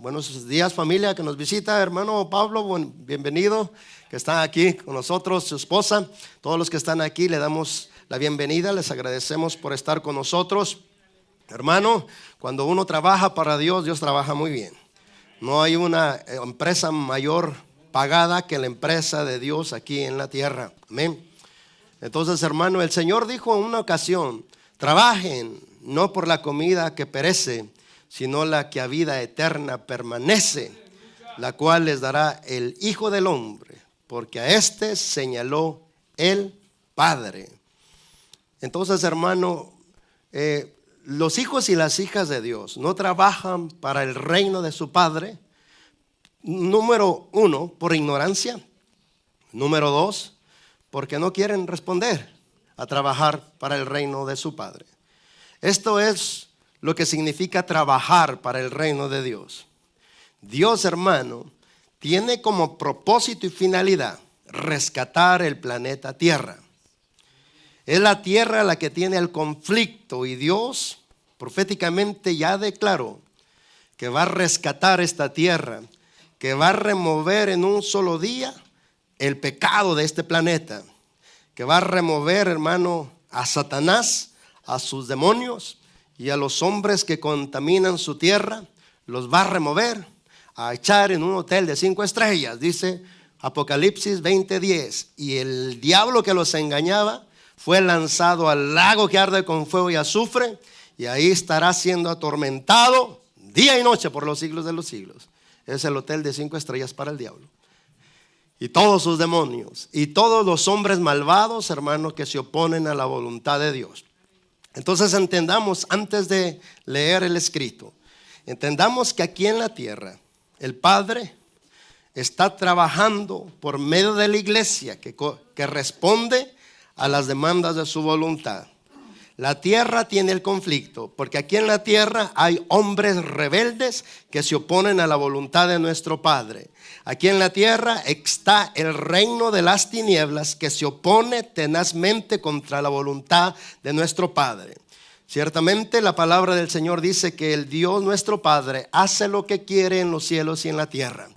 Buenos días, familia que nos visita. Hermano Pablo, bienvenido, que está aquí con nosotros, su esposa. Todos los que están aquí le damos la bienvenida, les agradecemos por estar con nosotros. Hermano, cuando uno trabaja para Dios, Dios trabaja muy bien. No hay una empresa mayor pagada que la empresa de Dios aquí en la tierra. Amén. Entonces, hermano, el Señor dijo en una ocasión: trabajen no por la comida que perece, sino la que a vida eterna permanece, la cual les dará el Hijo del Hombre, porque a éste señaló el Padre. Entonces, hermano, los hijos y las hijas de Dios no trabajan para el reino de su Padre. Número uno, por ignorancia. Número dos, porque no quieren responder a trabajar para el reino de su Padre. Esto es lo que significa trabajar para el reino de Dios. Dios, hermano, tiene como propósito y finalidad rescatar el planeta Tierra. Es la tierra la que tiene el conflicto, y Dios proféticamente ya declaró que va a rescatar esta tierra, que va a remover en un solo día el pecado de este planeta, que va a remover, hermano, a Satanás, a sus demonios y a los hombres que contaminan su tierra. Los va a remover, a echar en un hotel de 5 estrellas, dice Apocalipsis 20:10. Y el diablo que los engañaba fue lanzado al lago que arde con fuego y azufre, y ahí estará siendo atormentado día y noche por los siglos de los siglos. Es el hotel de 5 estrellas para el diablo y todos sus demonios y todos los hombres malvados, hermanos, que se oponen a la voluntad de Dios. Entonces entendamos, antes de leer el escrito, entendamos que aquí en la tierra el Padre está trabajando por medio de la iglesia que responde a las demandas de su voluntad. La tierra tiene el conflicto, porque aquí en la tierra hay hombres rebeldes que se oponen a la voluntad de nuestro Padre. Aquí en la tierra está el reino de las tinieblas que se opone tenazmente contra la voluntad de nuestro Padre. Ciertamente la palabra del Señor dice que el Dios nuestro Padre hace lo que quiere en los cielos y en la tierra.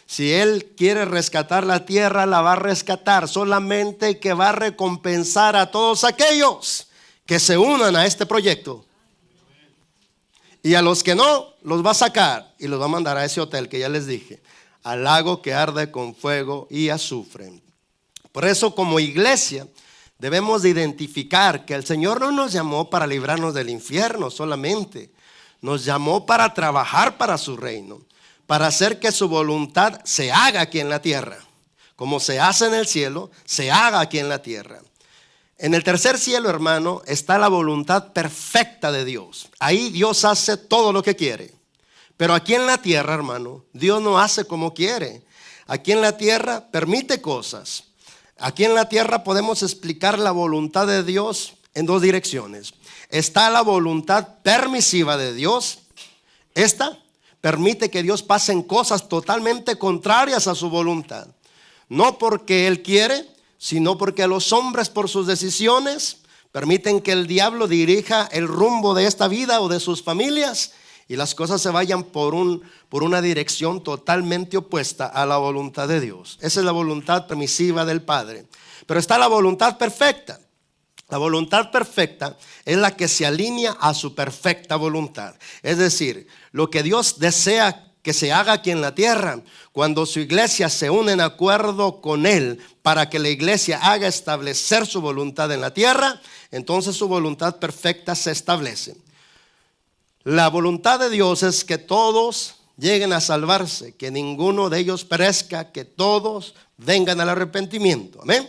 Si Él quiere rescatar la tierra, la va a rescatar, solamente que va a recompensar a todos aquellos que se unan a este proyecto. Y a los que no, los va a sacar y los va a mandar a ese hotel que ya les dije, al lago que arde con fuego y azufre. Por eso, como iglesia, debemos de identificar que el Señor no nos llamó para librarnos del infierno solamente. Nos llamó para trabajar para su reino, para hacer que su voluntad se haga aquí en la tierra. Como se hace en el cielo, se haga aquí en la tierra. En el tercer cielo, hermano, está la voluntad perfecta de Dios. Ahí Dios hace todo lo que quiere. Pero aquí en la tierra, hermano, Dios no hace como quiere. Aquí en la tierra permite cosas. Aquí en la tierra podemos explicar la voluntad de Dios en dos direcciones. Está la voluntad permisiva de Dios. Esta permite que Dios pasen cosas totalmente contrarias a su voluntad. No porque Él quiere, sino porque los hombres, por sus decisiones, permiten que el diablo dirija el rumbo de esta vida o de sus familias, y las cosas se vayan por una dirección totalmente opuesta a la voluntad de Dios. Esa es la voluntad permisiva del Padre. Pero está la voluntad perfecta. La voluntad perfecta es la que se alinea a su perfecta voluntad. Es decir, lo que Dios desea que se haga aquí en la tierra, cuando su iglesia se une en acuerdo con Él para que la iglesia haga establecer su voluntad en la tierra, entonces su voluntad perfecta se establece. La voluntad de Dios es que todos lleguen a salvarse, que ninguno de ellos perezca, que todos vengan al arrepentimiento. Amén.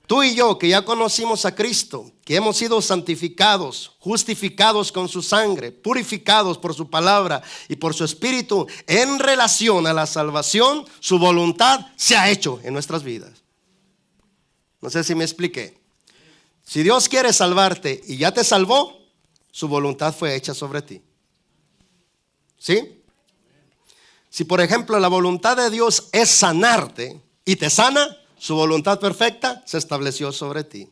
Tú y yo, que ya conocimos a Cristo, que hemos sido santificados, justificados con su sangre, purificados por su palabra y por su espíritu, en relación a la salvación, su voluntad se ha hecho en nuestras vidas. No sé si me expliqué. Si Dios quiere salvarte y ya te salvó, su voluntad fue hecha sobre ti. ¿Sí? Si por ejemplo la voluntad de Dios es sanarte y te sana, su voluntad perfecta se estableció sobre ti.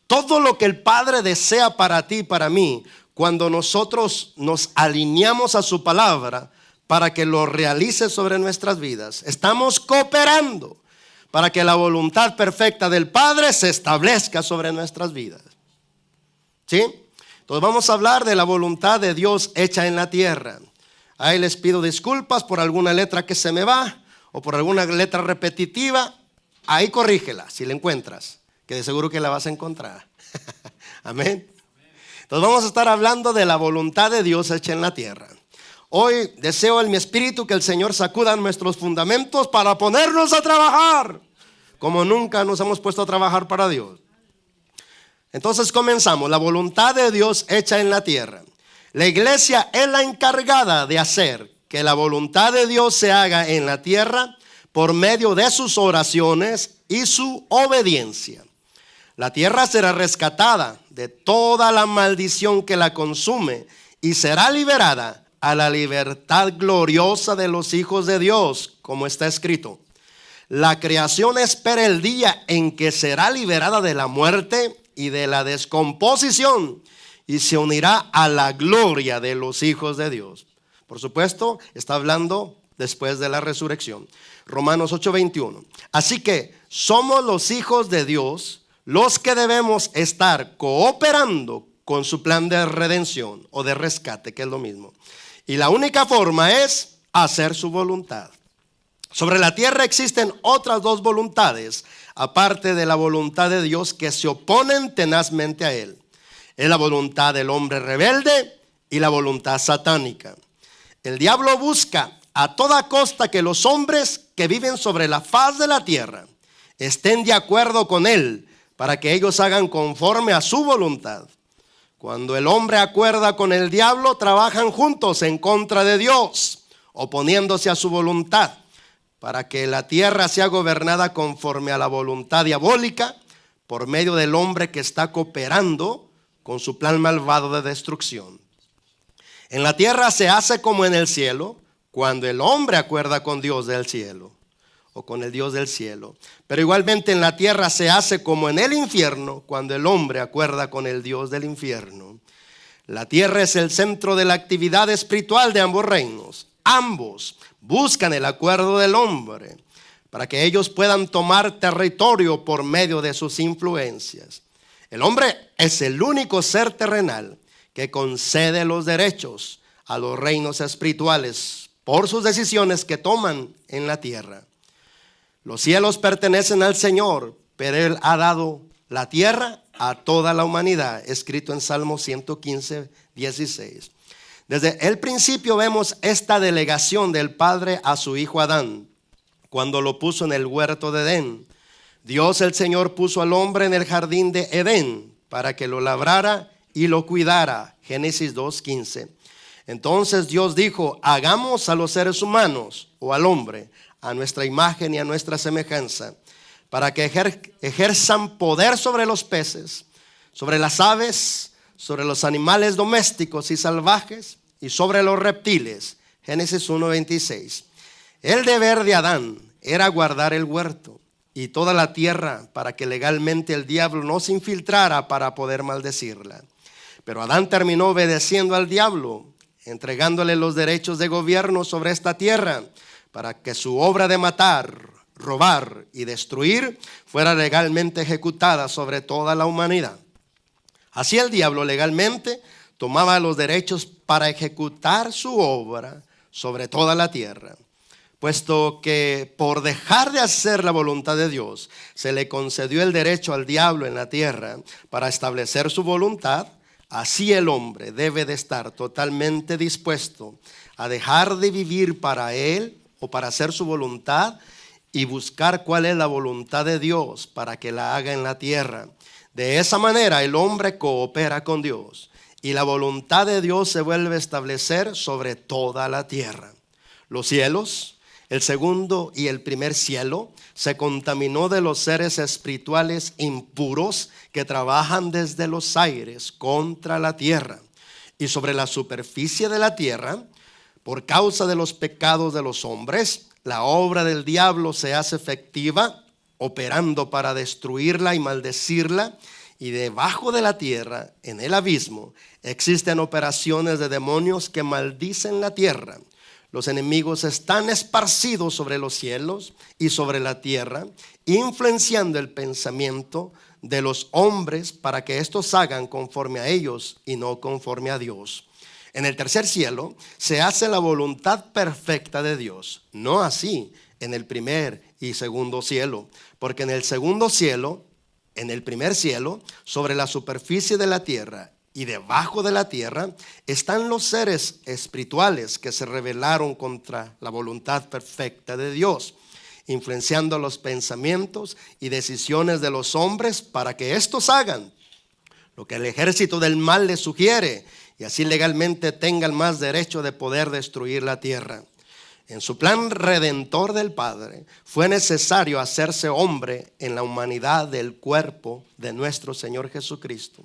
Todo lo que el Padre desea para ti y para mí, cuando nosotros nos alineamos a su palabra para que lo realice sobre nuestras vidas. Estamos cooperando para que la voluntad perfecta del Padre se establezca sobre nuestras vidas. ¿Sí? Entonces vamos a hablar de la voluntad de Dios hecha en la tierra. Ahí les pido disculpas por alguna letra que se me va o por alguna letra repetitiva. Ahí corrígela si la encuentras, que de seguro que la vas a encontrar. Amén. Entonces vamos a estar hablando de la voluntad de Dios hecha en la tierra. Hoy deseo en mi espíritu que el Señor sacuda nuestros fundamentos para ponernos a trabajar como nunca nos hemos puesto a trabajar para Dios. Entonces comenzamos. La voluntad de Dios hecha en la tierra. La iglesia es la encargada de hacer que la voluntad de Dios se haga en la tierra por medio de sus oraciones y su obediencia. La tierra será rescatada de toda la maldición que la consume y será liberada a la libertad gloriosa de los hijos de Dios, como está escrito. La creación espera el día en que será liberada de la muerte y de la descomposición y se unirá a la gloria de los hijos de Dios. Por supuesto, está hablando después de la resurrección. Romanos 8:21. Así que somos los hijos de Dios los que debemos estar cooperando con su plan de redención o de rescate, que es lo mismo. Y la única forma es hacer su voluntad. Sobre la tierra existen otras dos voluntades, aparte de la voluntad de Dios, que se oponen tenazmente a él. Es la voluntad del hombre rebelde y la voluntad satánica. El diablo busca a toda costa que los hombres que viven sobre la faz de la tierra estén de acuerdo con él, para que ellos hagan conforme a su voluntad. Cuando el hombre acuerda con el diablo, trabajan juntos en contra de Dios, oponiéndose a su voluntad, para que la tierra sea gobernada conforme a la voluntad diabólica, por medio del hombre que está cooperando con su plan malvado de destrucción. En la tierra se hace como en el cielo, cuando el hombre acuerda con Dios del cielo, o con el Dios del cielo. Pero igualmente en la tierra se hace como en el infierno, cuando el hombre acuerda con el Dios del infierno. La tierra es el centro de la actividad espiritual de ambos reinos. Ambos buscan el acuerdo del hombre para que ellos puedan tomar territorio por medio de sus influencias. El hombre es el único ser terrenal que concede los derechos a los reinos espirituales por sus decisiones que toman en la tierra. Los cielos pertenecen al Señor, pero Él ha dado la tierra a toda la humanidad, escrito en Salmo 115:16. Desde el principio vemos esta delegación del Padre a su hijo Adán, cuando lo puso en el huerto de Edén. Dios el Señor puso al hombre en el jardín de Edén para que lo labrara y lo cuidara, Génesis 2:15. Entonces Dios dijo: hagamos a los seres humanos o al hombre a nuestra imagen y a nuestra semejanza, para que ejerzan poder sobre los peces, sobre las aves, sobre los animales domésticos y salvajes y sobre los reptiles. Génesis 1:26. El deber de Adán era guardar el huerto y toda la tierra para que legalmente el diablo no se infiltrara para poder maldecirla. Pero Adán terminó obedeciendo al diablo, entregándole los derechos de gobierno sobre esta tierra, para que su obra de matar, robar y destruir fuera legalmente ejecutada sobre toda la humanidad. Así el diablo legalmente tomaba los derechos para ejecutar su obra sobre toda la tierra. Puesto que por dejar de hacer la voluntad de Dios, se le concedió el derecho al diablo en la tierra para establecer su voluntad, así el hombre debe de estar totalmente dispuesto a dejar de vivir para él o para hacer su voluntad y buscar cuál es la voluntad de Dios para que la haga en la tierra. De esa manera el hombre coopera con Dios y la voluntad de Dios se vuelve a establecer sobre toda la tierra. Los cielos, el segundo y el primer cielo, se contaminó de los seres espirituales impuros que trabajan desde los aires contra la tierra. Y sobre la superficie de la tierra, por causa de los pecados de los hombres, la obra del diablo se hace efectiva, operando para destruirla y maldecirla Y debajo de la tierra, en el abismo, existen operaciones de demonios que maldicen la tierra. Los enemigos están esparcidos sobre los cielos y sobre la tierra, influenciando el pensamiento de los hombres para que estos hagan conforme a ellos y no conforme a Dios. En el tercer cielo se hace la voluntad perfecta de Dios, no así en el primer y segundo cielo, porque en el segundo cielo, en el primer cielo, sobre la superficie de la tierra y debajo de la tierra, están los seres espirituales que se rebelaron contra la voluntad perfecta de Dios, influenciando los pensamientos y decisiones de los hombres para que estos hagan lo que el ejército del mal les sugiere y así legalmente tengan más derecho de poder destruir la tierra. En su plan redentor del Padre fue necesario hacerse hombre en la humanidad del cuerpo de nuestro Señor Jesucristo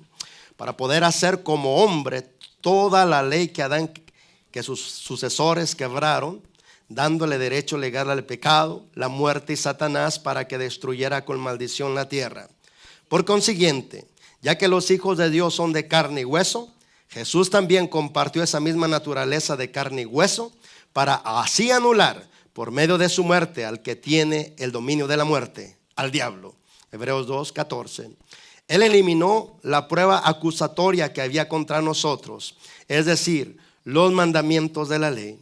para poder hacer como hombre toda la ley que sus sucesores quebraron, dándole derecho legal al pecado, la muerte y Satanás para que destruyera con maldición la tierra. Por consiguiente, ya que los hijos de Dios son de carne y hueso, Jesús también compartió esa misma naturaleza de carne y hueso para así anular por medio de su muerte al que tiene el dominio de la muerte, al diablo. Hebreos 2:14. Él eliminó la prueba acusatoria que había contra nosotros, es decir, los mandamientos de la ley.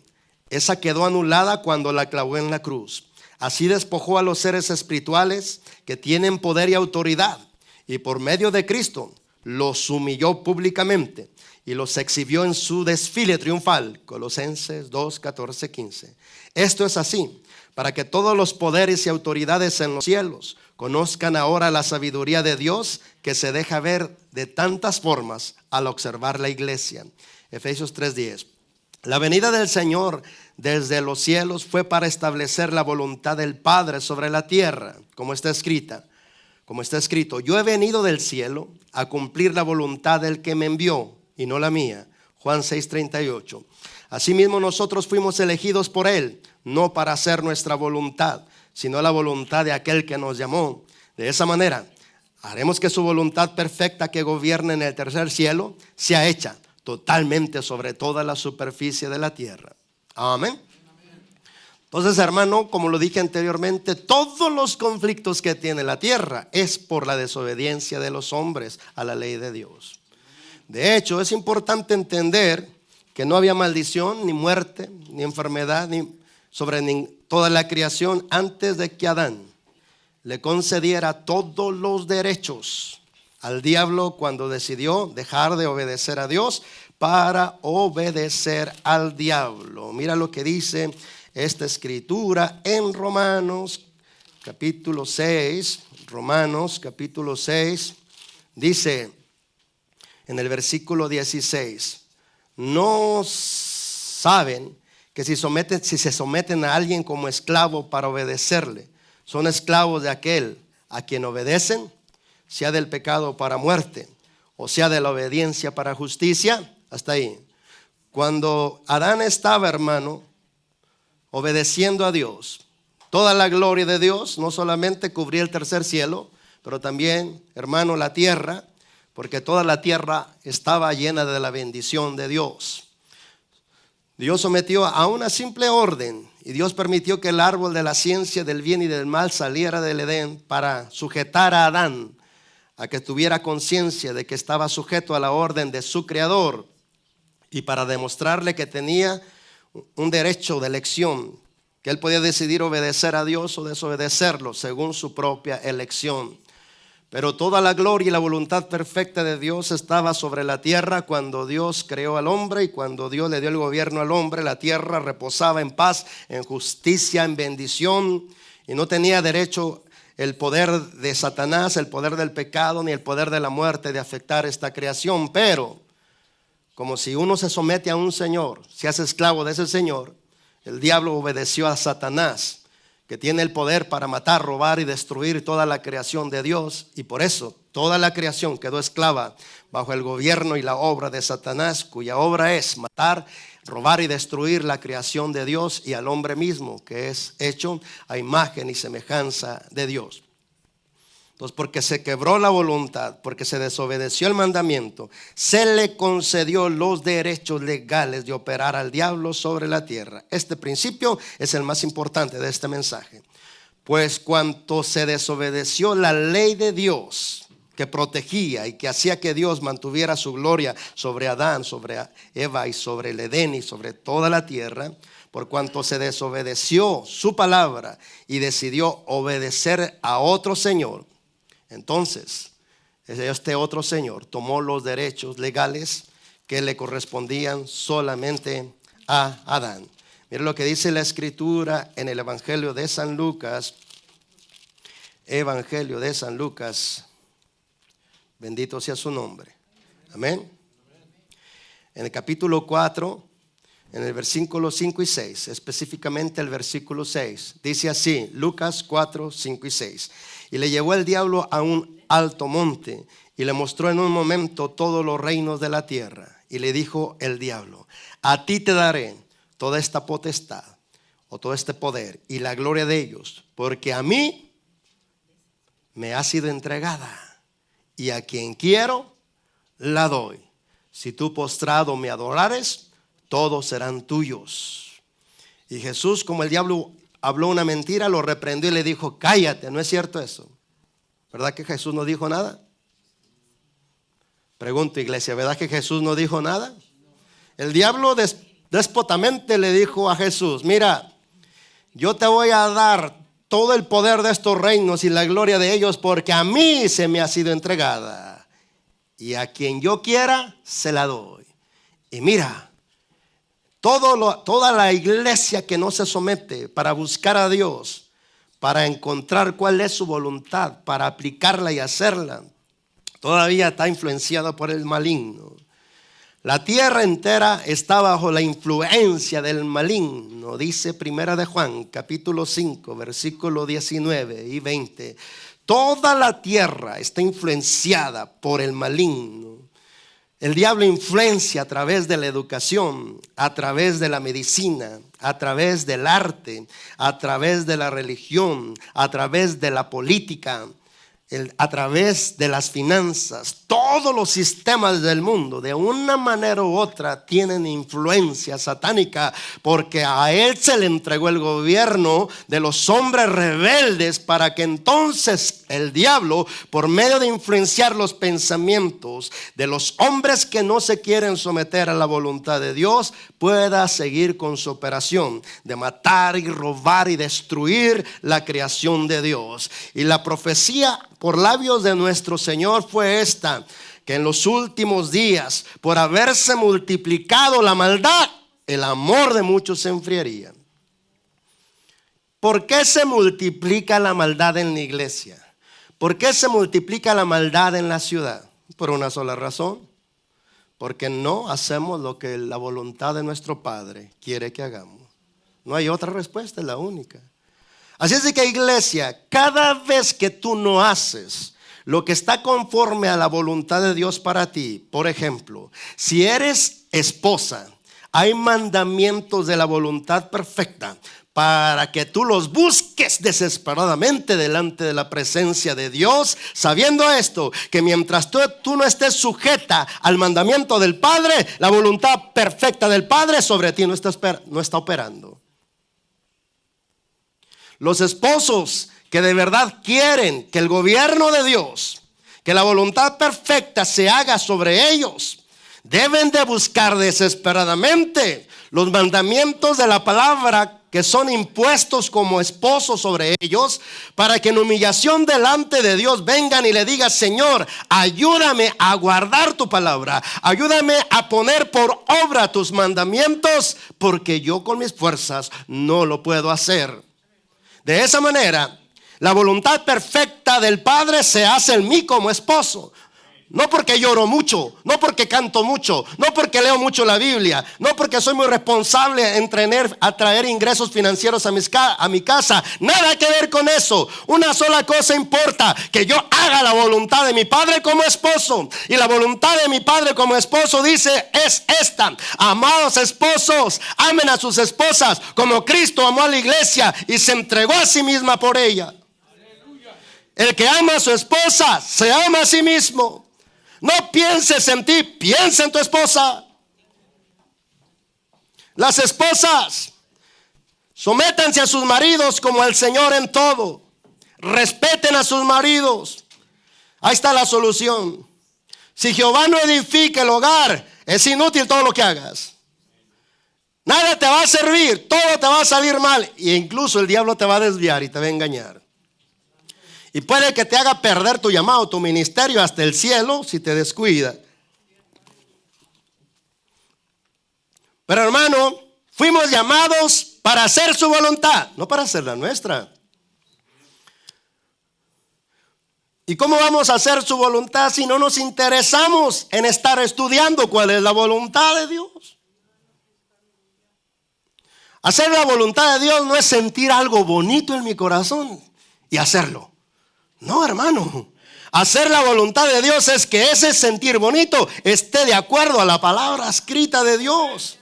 Esa quedó anulada cuando la clavó en la cruz. Así despojó a los seres espirituales que tienen poder y autoridad, y por medio de Cristo los humilló públicamente y los exhibió en su desfile triunfal. Colosenses 2:14-15. Esto es así para que todos los poderes y autoridades en los cielos conozcan ahora la sabiduría de Dios que se deja ver de tantas formas al observar la iglesia. Efesios 3:10. La venida del Señor desde los cielos fue para establecer la voluntad del Padre sobre la tierra, como está escrito, yo he venido del cielo a cumplir la voluntad del que me envió y no la mía. Juan 6:38. Asimismo nosotros fuimos elegidos por Él, no para hacer nuestra voluntad, sino la voluntad de aquel que nos llamó. De esa manera, haremos que su voluntad perfecta que gobierna en el tercer cielo sea hecha totalmente sobre toda la superficie de la tierra. Amén. Entonces, hermano, como lo dije anteriormente, todos los conflictos que tiene la tierra es por la desobediencia de los hombres a la ley de Dios. De hecho, es importante entender que no había maldición, ni muerte, ni enfermedad, sobre toda la creación antes de que Adán le concediera todos los derechos al diablo cuando decidió dejar de obedecer a Dios para obedecer al diablo. Mira lo que dice esta escritura en Romanos capítulo 6. Romanos capítulo 6 dice en el versículo 16: no saben que si se someten a alguien como esclavo para obedecerle, son esclavos de aquel a quien obedecen, sea del pecado para muerte o sea de la obediencia para justicia. Hasta ahí. Cuando Adán estaba, hermano, obedeciendo a Dios, toda la gloria de Dios no solamente cubría el tercer cielo, pero también, hermano, la tierra, porque toda la tierra estaba llena de la bendición de Dios. Dios sometió a una simple orden y Dios permitió que el árbol de la ciencia del bien y del mal saliera del Edén para sujetar a Adán a que tuviera conciencia de que estaba sujeto a la orden de su creador y para demostrarle que tenía un derecho de elección, que él podía decidir obedecer a Dios o desobedecerlo según su propia elección. Pero toda la gloria y la voluntad perfecta de Dios estaba sobre la tierra cuando Dios creó al hombre, y cuando Dios le dio el gobierno al hombre, la tierra reposaba en paz, en justicia, en bendición, y no tenía derecho el poder de Satanás, el poder del pecado, ni el poder de la muerte de afectar esta creación. Pero como si uno se somete a un señor, se hace esclavo de ese señor, el diablo obedeció a Satanás, que tiene el poder para matar, robar y destruir toda la creación de Dios. Y por eso toda la creación quedó esclava bajo el gobierno y la obra de Satanás, cuya obra es matar, robar y destruir la creación de Dios y al hombre mismo, que es hecho a imagen y semejanza de Dios. Entonces, porque se quebró la voluntad, porque se desobedeció el mandamiento, se le concedió los derechos legales de operar al diablo sobre la tierra. Este principio es el más importante de este mensaje. Pues cuanto se desobedeció la ley de Dios, que protegía y que hacía que Dios mantuviera su gloria sobre Adán, sobre Eva y sobre el Edén y sobre toda la tierra, por cuanto se desobedeció su palabra y decidió obedecer a otro señor, entonces este otro señor tomó los derechos legales que le correspondían solamente a Adán. Mire lo que dice la escritura en el Evangelio de San Lucas. Evangelio de San Lucas, bendito sea su nombre. Amén. En el capítulo 4, en el versículo 5 y 6, específicamente el versículo 6, dice así, Lucas 4, 5 y 6. Y le llevó el diablo a un alto monte y le mostró en un momento todos los reinos de la tierra. Y le dijo el diablo, a ti te daré toda esta potestad o todo este poder y la gloria de ellos, porque a mí me ha sido entregada y a quien quiero la doy. Si tú postrado me adorares, todos serán tuyos. Y Jesús, como el diablo habló una mentira, lo reprendió y le dijo, cállate, no es cierto eso. ¿Verdad que Jesús no dijo nada? Pregunto, iglesia, ¿verdad que Jesús no dijo nada? El diablo déspotamente le dijo a Jesús, mira, yo te voy a dar todo el poder de estos reinos y la gloria de ellos, porque a mí se me ha sido entregada y a quien yo quiera se la doy. Y mira, toda la iglesia que no se somete para buscar a Dios, para encontrar cuál es su voluntad, para aplicarla y hacerla, todavía está influenciada por el maligno. La tierra entera está bajo la influencia del maligno, dice Primera de Juan, capítulo 5, versículo 19 y 20. Toda la tierra está influenciada por el maligno. El diablo influencia a través de la educación, a través de la medicina, a través del arte, a través de la religión, a través de la política, a través de las finanzas. Todos los sistemas del mundo de una manera u otra tienen influencia satánica, porque a él se le entregó el gobierno de los hombres rebeldes, para que entonces el diablo, por medio de influenciar los pensamientos de los hombres que no se quieren someter a la voluntad de Dios, pueda seguir con su operación de matar y robar y destruir la creación de Dios. Y la profecía por labios de nuestro Señor fue esta, que en los últimos días, por haberse multiplicado la maldad, el amor de muchos se enfriaría. ¿Por qué se multiplica la maldad en la iglesia? ¿Por qué se multiplica la maldad en la ciudad? Por una sola razón: porque no hacemos lo que la voluntad de nuestro Padre quiere que hagamos. No hay otra respuesta, es la única. Así es de que, iglesia, cada vez que tú no haces lo que está conforme a la voluntad de Dios para ti, por ejemplo, si eres esposa, hay mandamientos de la voluntad perfecta para que tú los busques desesperadamente delante de la presencia de Dios, sabiendo esto, que mientras tú no estés sujeta al mandamiento del Padre, la voluntad perfecta del Padre sobre ti no está operando. Los esposos que de verdad quieren que el gobierno de Dios, que la voluntad perfecta se haga sobre ellos, deben de buscar desesperadamente los mandamientos de la palabra que son impuestos como esposos sobre ellos, para que en humillación delante de Dios vengan y le digan: Señor, ayúdame a guardar tu palabra, ayúdame a poner por obra tus mandamientos, porque yo con mis fuerzas no lo puedo hacer. De esa manera, la voluntad perfecta del Padre se hace en mí como esposo. No porque lloro mucho, no porque canto mucho, no porque leo mucho la Biblia, no porque soy muy responsable en atraer ingresos financieros a mi casa. Nada que ver con eso. Una sola cosa importa: que yo haga la voluntad de mi Padre como esposo. Y la voluntad de mi Padre como esposo dice es esta: amados esposos, amen a sus esposas como Cristo amó a la iglesia y se entregó a sí misma por ella. El que ama a su esposa se ama a sí mismo. No pienses en ti, piensa en tu esposa. Las esposas, sométanse a sus maridos como al Señor en todo. Respeten a sus maridos. Ahí está la solución. Si Jehová no edifica el hogar, es inútil todo lo que hagas. Nada te va a servir, todo te va a salir mal. E incluso el diablo te va a desviar y te va a engañar. Y puede que te haga perder tu llamado, tu ministerio hasta el cielo si te descuida. Pero hermano, fuimos llamados para hacer su voluntad, no para hacer la nuestra. ¿Y cómo vamos a hacer su voluntad si no nos interesamos en estar estudiando cuál es la voluntad de Dios? Hacer la voluntad de Dios no es sentir algo bonito en mi corazón y hacerlo. No, hermano. Hacer la voluntad de Dios es que ese sentir bonito esté de acuerdo a la palabra escrita de Dios.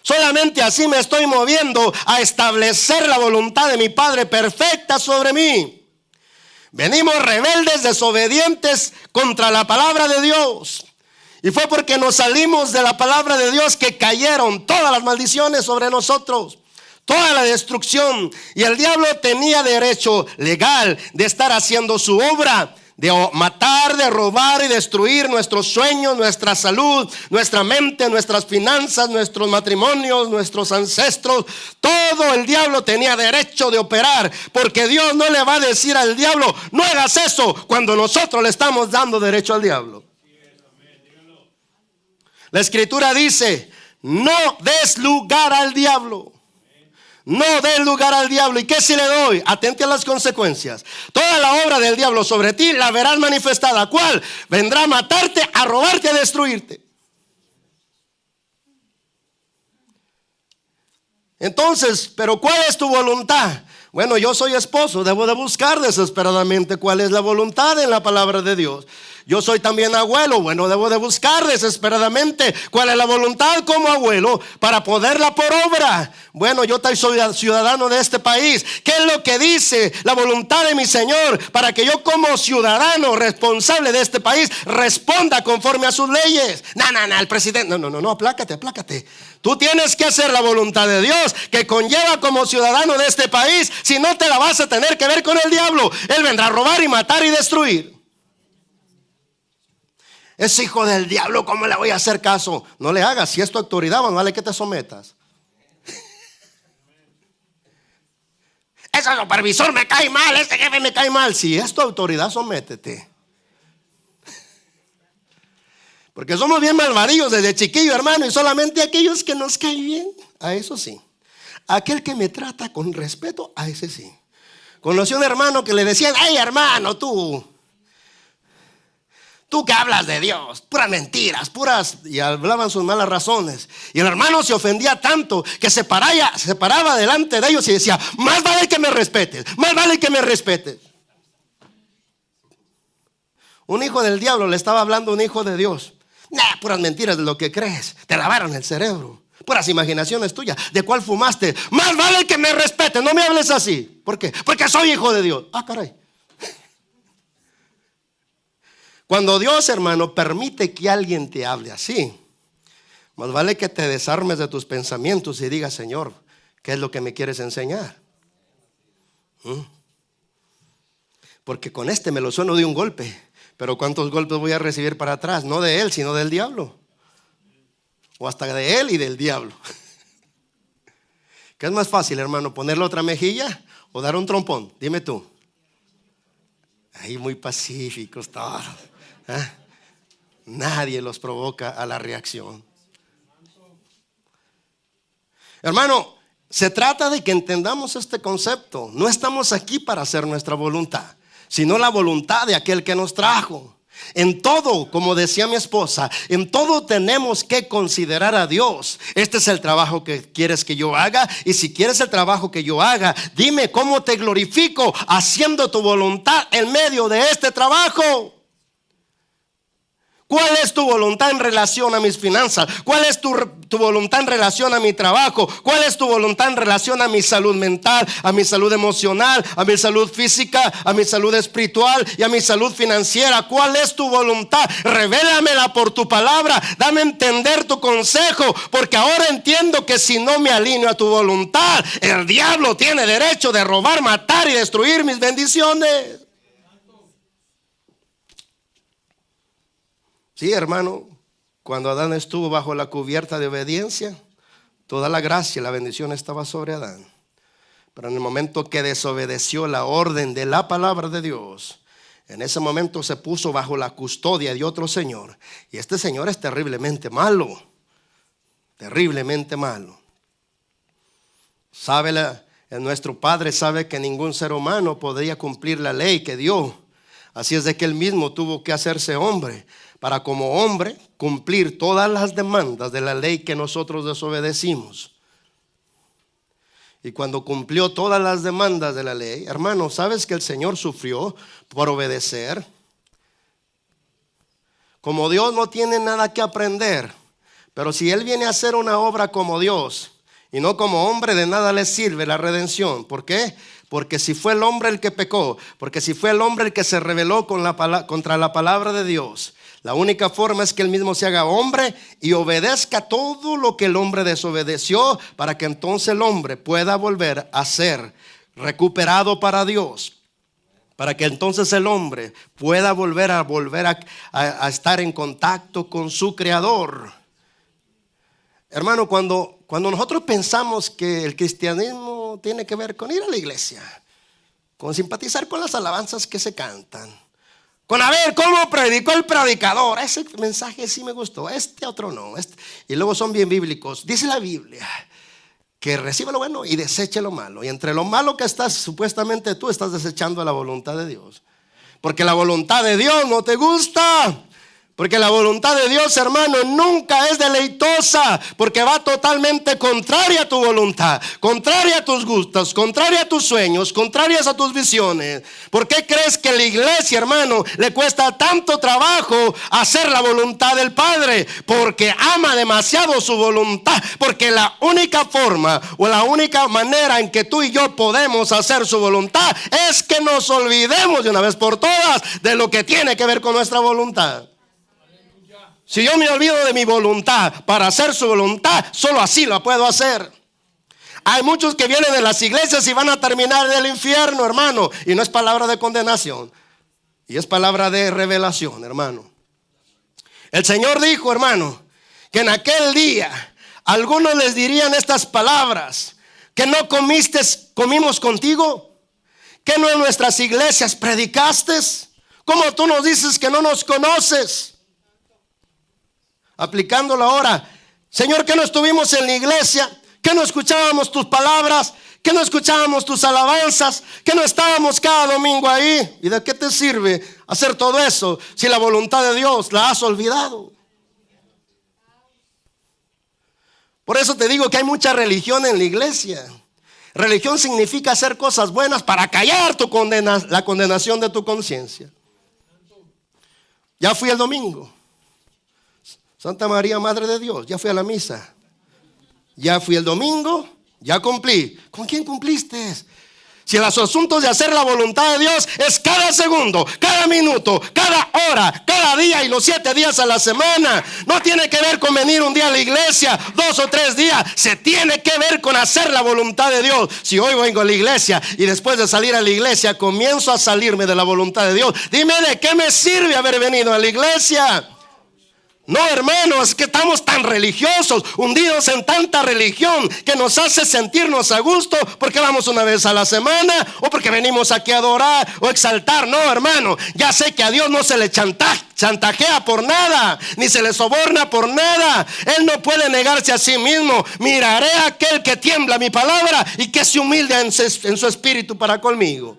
Solamente así me estoy moviendo a establecer la voluntad de mi Padre perfecta sobre mí. Venimos rebeldes, desobedientes contra la palabra de Dios. Y fue porque nos salimos de la palabra de Dios que cayeron todas las maldiciones sobre nosotros. Toda la destrucción. Y el diablo tenía derecho legal de estar haciendo su obra. De matar, de robar y destruir nuestros sueños, nuestra salud, nuestra mente, nuestras finanzas, nuestros matrimonios, nuestros ancestros. Todo el diablo tenía derecho de operar, porque Dios no le va a decir al diablo, no hagas eso, cuando nosotros le estamos dando derecho al diablo. La escritura dice, no des lugar al diablo. No des lugar al diablo. ¿Y qué si le doy? Atente a las consecuencias. Toda la obra del diablo sobre ti la verás manifestada. ¿Cuál? Vendrá a matarte, a robarte, a destruirte. Entonces, ¿pero cuál es tu voluntad? Bueno, yo soy esposo, debo de buscar desesperadamente cuál es la voluntad en la palabra de Dios. Yo soy también abuelo, bueno, debo de buscar desesperadamente cuál es la voluntad como abuelo para ponerla por obra. Bueno, yo soy ciudadano de este país. ¿Qué es lo que dice la voluntad de mi Señor para que yo como ciudadano responsable de este país responda conforme a sus leyes? No, el presidente, no, aplácate. Tú tienes que hacer la voluntad de Dios que conlleva como ciudadano de este país. Si no, te la vas a tener que ver con el diablo. Él vendrá a robar y matar y destruir. Es hijo del diablo, ¿cómo le voy a hacer caso? No le hagas, si es tu autoridad, más vale que te sometas. Ese supervisor me cae mal, ese jefe me cae mal. Si es tu autoridad, sométete. Porque somos bien malvadillos desde chiquillo, hermano, y solamente aquellos que nos caen bien, a eso sí. Aquel que me trata con respeto, a ese sí. Conocí a un hermano que le decían, hey hermano, tú que hablas de Dios, puras mentiras, y hablaban sus malas razones. Y el hermano se ofendía tanto que se paraba delante de ellos y decía, más vale que me respetes, más vale que me respetes. Un hijo del diablo le estaba hablando a un hijo de Dios. Puras mentiras de lo que crees, te lavaron el cerebro. Puras imaginaciones tuyas. ¿De cuál fumaste? Más vale que me respetes, no me hables así. ¿Por qué? Porque soy hijo de Dios. Caray. Cuando Dios, hermano, permite que alguien te hable así, más vale que te desarmes de tus pensamientos y digas, Señor, ¿qué es lo que me quieres enseñar? Porque con este me lo sueno de un golpe, pero ¿cuántos golpes voy a recibir para atrás? No de él, sino del diablo. O hasta de él y del diablo. ¿Qué es más fácil, hermano? ¿Ponerle otra mejilla o dar un trompón? Dime tú. Ahí muy pacíficos todos. Nadie los provoca a la reacción. Hermano, se trata de que entendamos este concepto. No estamos aquí para hacer nuestra voluntad, sino la voluntad de aquel que nos trajo. En todo, como decía mi esposa, en todo tenemos que considerar a Dios. Este es el trabajo que quieres que yo haga. Y si quieres el trabajo que yo haga, dime cómo te glorifico haciendo tu voluntad en medio de este trabajo. ¿Cuál es tu voluntad en relación a mis finanzas? ¿Cuál es tu voluntad en relación a mi trabajo? ¿Cuál es tu voluntad en relación a mi salud mental, a mi salud emocional, a mi salud física, a mi salud espiritual y a mi salud financiera? ¿Cuál es tu voluntad? Revélamela por tu palabra. Dame a entender tu consejo, porque ahora entiendo que si no me alineo a tu voluntad, el diablo tiene derecho de robar, matar y destruir mis bendiciones. Sí, hermano, cuando Adán estuvo bajo la cubierta de obediencia, toda la gracia y la bendición estaba sobre Adán. Pero en el momento que desobedeció la orden de la palabra de Dios, en ese momento se puso bajo la custodia de otro señor. Y este señor es terriblemente malo, terriblemente malo. Nuestro Padre sabe que ningún ser humano podría cumplir la ley que dio. Así es de que él mismo tuvo que hacerse hombre, para como hombre cumplir todas las demandas de la ley que nosotros desobedecimos. Y cuando cumplió todas las demandas de la ley, hermano, ¿sabes que el Señor sufrió por obedecer? Como Dios no tiene nada que aprender, pero si Él viene a hacer una obra como Dios y no como hombre, de nada le sirve la redención. ¿Por qué? Porque si fue el hombre el que pecó, porque si fue el hombre el que se rebeló contra la palabra de Dios, la única forma es que él mismo se haga hombre y obedezca todo lo que el hombre desobedeció, para que entonces el hombre pueda volver a ser recuperado para Dios, para que entonces el hombre pueda volver a estar en contacto con su Creador. Hermano, cuando nosotros pensamos que el cristianismo tiene que ver con ir a la iglesia, con simpatizar con las alabanzas que se cantan, con a ver cómo predicó el predicador, ese mensaje sí me gustó, este otro no, y luego son bien bíblicos. Dice la Biblia que reciba lo bueno y deseche lo malo, y entre lo malo que estás, supuestamente tú estás desechando la voluntad de Dios, porque la voluntad de Dios no te gusta. Porque la voluntad de Dios, hermano, nunca es deleitosa, porque va totalmente contraria a tu voluntad, contraria a tus gustos, contraria a tus sueños, contrarias a tus visiones. ¿Por qué crees que la iglesia, hermano, le cuesta tanto trabajo hacer la voluntad del Padre? Porque ama demasiado su voluntad, porque la única forma o la única manera en que tú y yo podemos hacer su voluntad es que nos olvidemos de una vez por todas de lo que tiene que ver con nuestra voluntad. Si yo me olvido de mi voluntad para hacer su voluntad, solo así la puedo hacer. Hay muchos que vienen de las iglesias y van a terminar en el infierno, hermano. Y no es palabra de condenación, y es palabra de revelación, hermano. El Señor dijo, hermano, que en aquel día algunos les dirían estas palabras: que no comimos contigo, que no en nuestras iglesias predicaste. ¿Cómo tú nos dices que no nos conoces? Aplicándolo ahora, Señor, que no estuvimos en la iglesia, que no escuchábamos tus palabras, que no escuchábamos tus alabanzas, que no estábamos cada domingo ahí. ¿Y de qué te sirve hacer todo eso si la voluntad de Dios la has olvidado? Por eso te digo que hay mucha religión en la iglesia. Religión significa hacer cosas buenas para callar la condenación de tu conciencia. Ya fui el domingo, Santa María, Madre de Dios, ya fui a la misa. Ya fui el domingo, ya cumplí. ¿Con quién cumpliste? Si los asuntos de hacer la voluntad de Dios es cada segundo, cada minuto, cada hora, cada día y los 7 días a la semana. No tiene que ver con venir un día a la iglesia, 2 o 3 días. Se tiene que ver con hacer la voluntad de Dios. Si hoy vengo a la iglesia y después de salir a la iglesia comienzo a salirme de la voluntad de Dios, dime, ¿de qué me sirve haber venido a la iglesia? No, hermanos, es que estamos tan religiosos, hundidos en tanta religión que nos hace sentirnos a gusto porque vamos una vez a la semana o porque venimos aquí a adorar o exaltar. No, hermano, ya sé que a Dios no se le chantajea por nada, ni se le soborna por nada. Él no puede negarse a sí mismo. Miraré a aquel que tiembla mi palabra y que se humilde en su espíritu para conmigo.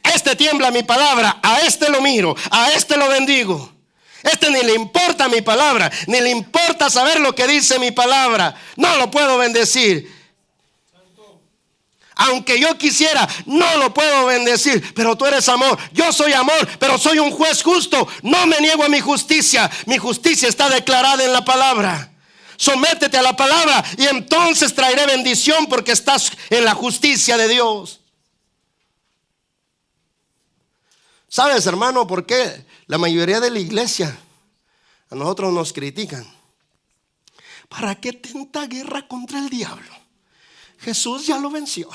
Este tiembla mi palabra, a este lo miro, a este lo bendigo. Este ni le importa mi palabra, ni le importa saber lo que dice mi palabra. No lo puedo bendecir. Aunque yo quisiera, no lo puedo bendecir. Pero tú eres amor, yo soy amor, pero soy un juez justo. No me niego a mi justicia. Mi justicia está declarada en la palabra. Sométete a la palabra y entonces traeré bendición, porque estás en la justicia de Dios. ¿Sabes, hermano, por qué la mayoría de la iglesia a nosotros nos critican? ¿Para qué tanta guerra contra el diablo? Jesús ya lo venció.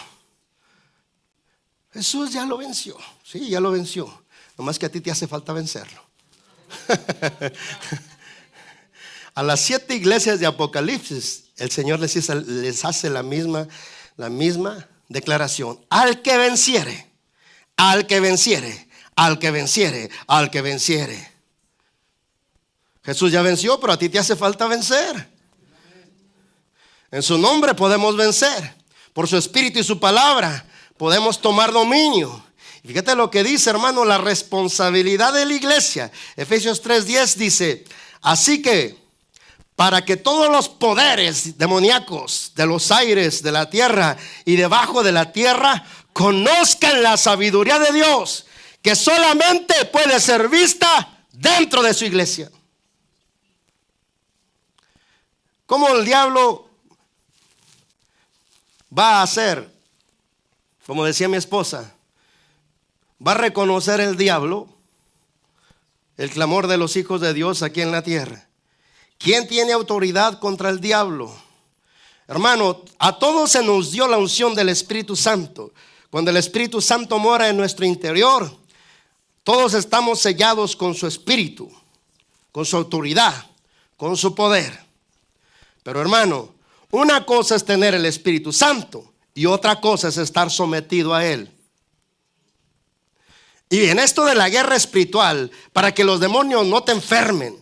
Jesús ya lo venció. Sí, ya lo venció. Nomás que a ti te hace falta vencerlo. A las 7 iglesias de Apocalipsis, el Señor les hace la misma declaración. Al que venciere, al que venciere, al que venciere, al que venciere. Jesús ya venció, pero a ti te hace falta vencer. En su nombre podemos vencer. Por su espíritu y su palabra podemos tomar dominio. Y fíjate lo que dice, hermano, la responsabilidad de la iglesia. Efesios 3:10 dice: así que, para que todos los poderes demoníacos de los aires, de la tierra y debajo de la tierra conozcan la sabiduría de Dios, que solamente puede ser vista dentro de su iglesia. ¿Cómo el diablo va a hacer? Como decía mi esposa, va a reconocer el diablo el clamor de los hijos de Dios aquí en la tierra. ¿Quién tiene autoridad contra el diablo? Hermano, a todos se nos dio la unción del Espíritu Santo. Cuando el Espíritu Santo mora en nuestro interior, todos estamos sellados con su espíritu, con su autoridad, con su poder. Pero hermano, una cosa es tener el Espíritu Santo y otra cosa es estar sometido a él. Y en esto de la guerra espiritual, para que los demonios no te enfermen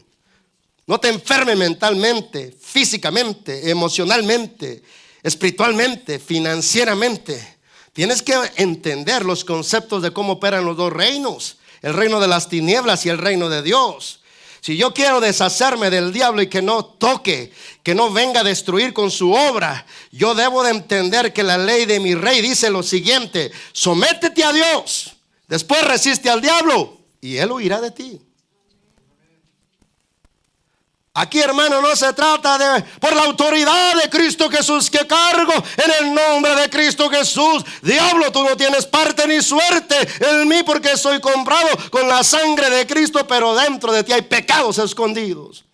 mentalmente, físicamente, emocionalmente, espiritualmente, financieramente, tienes que entender los conceptos de cómo operan los dos reinos: el reino de las tinieblas y el reino de Dios. Si yo quiero deshacerme del diablo y que no toque, que no venga a destruir con su obra, yo debo de entender que la ley de mi rey dice lo siguiente: sométete a Dios, después resiste al diablo y él huirá de ti. Aquí, hermano, no se trata de por la autoridad de Cristo Jesús que cargo, en el nombre de Cristo Jesús. Diablo, tú no tienes parte ni suerte en mí, porque soy comprado con la sangre de Cristo, pero dentro de ti hay pecados escondidos.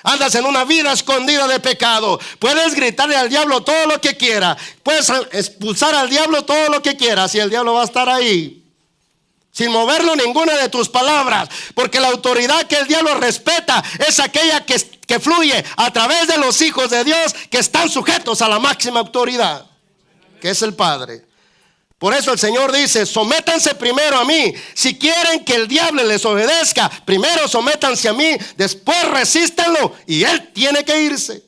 Andas en una vida escondida de pecado. Puedes gritarle al diablo todo lo que quiera, puedes expulsar al diablo todo lo que quieras, y el diablo va a estar ahí sin moverlo ninguna de tus palabras, porque la autoridad que el diablo respeta es aquella que fluye a través de los hijos de Dios, que están sujetos a la máxima autoridad, que es el Padre. Por eso el Señor dice: sométanse primero a mí. Si quieren que el diablo les obedezca, primero sométanse a mí, después resístanlo y él tiene que irse.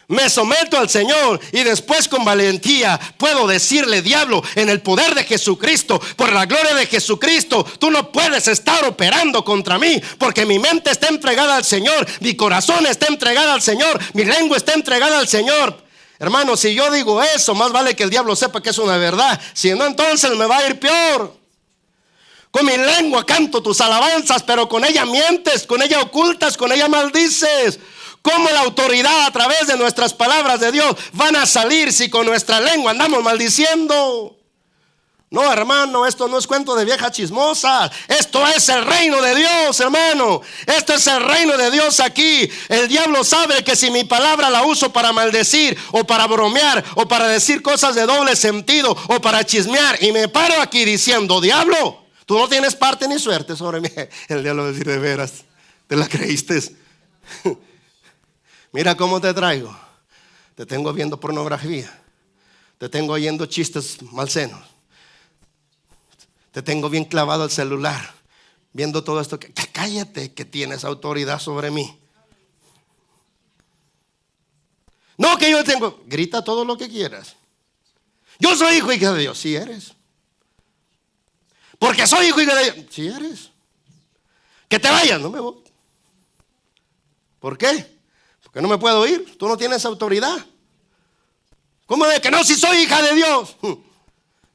Me someto al Señor y después con valentía puedo decirle: diablo, en el poder de Jesucristo, por la gloria de Jesucristo, tú no puedes estar operando contra mí, porque mi mente está entregada al Señor, mi corazón está entregado al Señor, mi lengua está entregada al Señor. Hermano, si yo digo eso, más vale que el diablo sepa que es una verdad. Si no, entonces me va a ir peor. Con mi lengua canto tus alabanzas, pero con ella mientes, con ella ocultas, con ella maldices. ¿Cómo la autoridad a través de nuestras palabras de Dios van a salir si con nuestra lengua andamos maldiciendo? No, hermano, esto no es cuento de viejas chismosas. Esto es el reino de Dios, hermano. Esto es el reino de Dios aquí. El diablo sabe que si mi palabra la uso para maldecir, o para bromear, o para decir cosas de doble sentido, o para chismear, y me paro aquí diciendo: diablo, tú no tienes parte ni suerte sobre mí. El diablo va a decir: de veras, ¿te la creíste? Mira cómo te traigo. Te tengo viendo pornografía, te tengo oyendo chistes malsenos, te tengo bien clavado al celular, viendo todo esto. Cállate, que tienes autoridad sobre mí. No, que yo tengo. Grita todo lo que quieras. Yo soy hijo y hija de Dios. Sí eres. Porque soy hijo y hija de Dios. Sí eres. Que te vayas. No me voy. ¿Por qué? Porque no me puedo ir. Tú no tienes autoridad. ¿Cómo de que no? Si soy hija de Dios.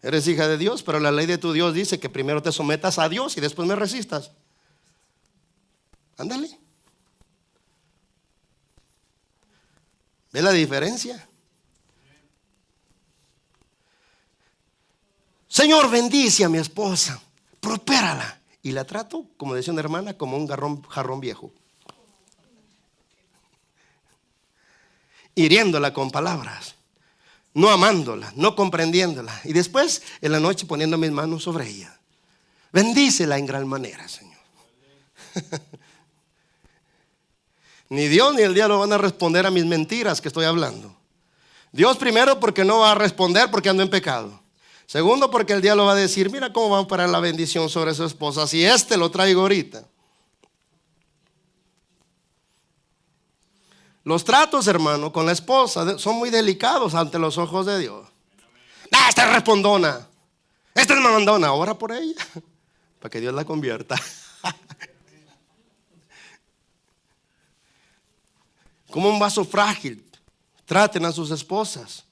Eres hija de Dios, pero la ley de tu Dios dice que primero te sometas a Dios y después me resistas. Ándale. ¿Ve la diferencia? Señor, bendice a mi esposa, prospérala. Y la trato, como decía una hermana, como un jarrón viejo, hiriéndola con palabras, no amándola, no comprendiéndola. Y después en la noche poniendo mis manos sobre ella. Bendícela en gran manera, Señor. Ni Dios ni el diablo van a responder a mis mentiras que estoy hablando. Dios primero porque no va a responder porque ando en pecado. Segundo porque el diablo va a decir, mira cómo va a parar la bendición sobre su esposa si lo traigo ahorita. Los tratos, hermano, con la esposa son muy delicados ante los ojos de Dios. Esta es respondona, esta es mandona, ora por ella para que Dios la convierta. Como un vaso frágil, traten a sus esposas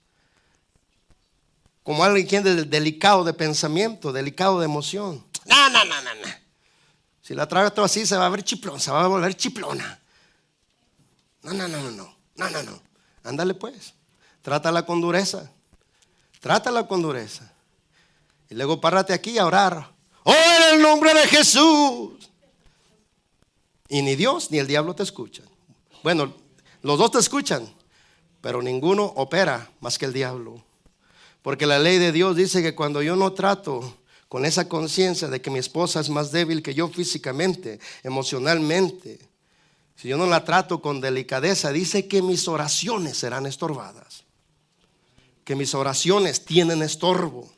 como alguien delicado de pensamiento, delicado de emoción. No. Si la trato así se va a ver chiplón, se va a volver chiplona. No. Ándale pues, trátala con dureza. Y luego párate aquí a orar. ¡Oh, en el nombre de Jesús! Y ni Dios ni el diablo te escuchan. Bueno, los dos te escuchan, pero ninguno opera más que el diablo. Porque la ley de Dios dice que cuando yo no trato con esa conciencia de que mi esposa es más débil que yo físicamente, emocionalmente, si yo no la trato con delicadeza, dice que mis oraciones serán estorbadas. Que mis oraciones tienen estorbo.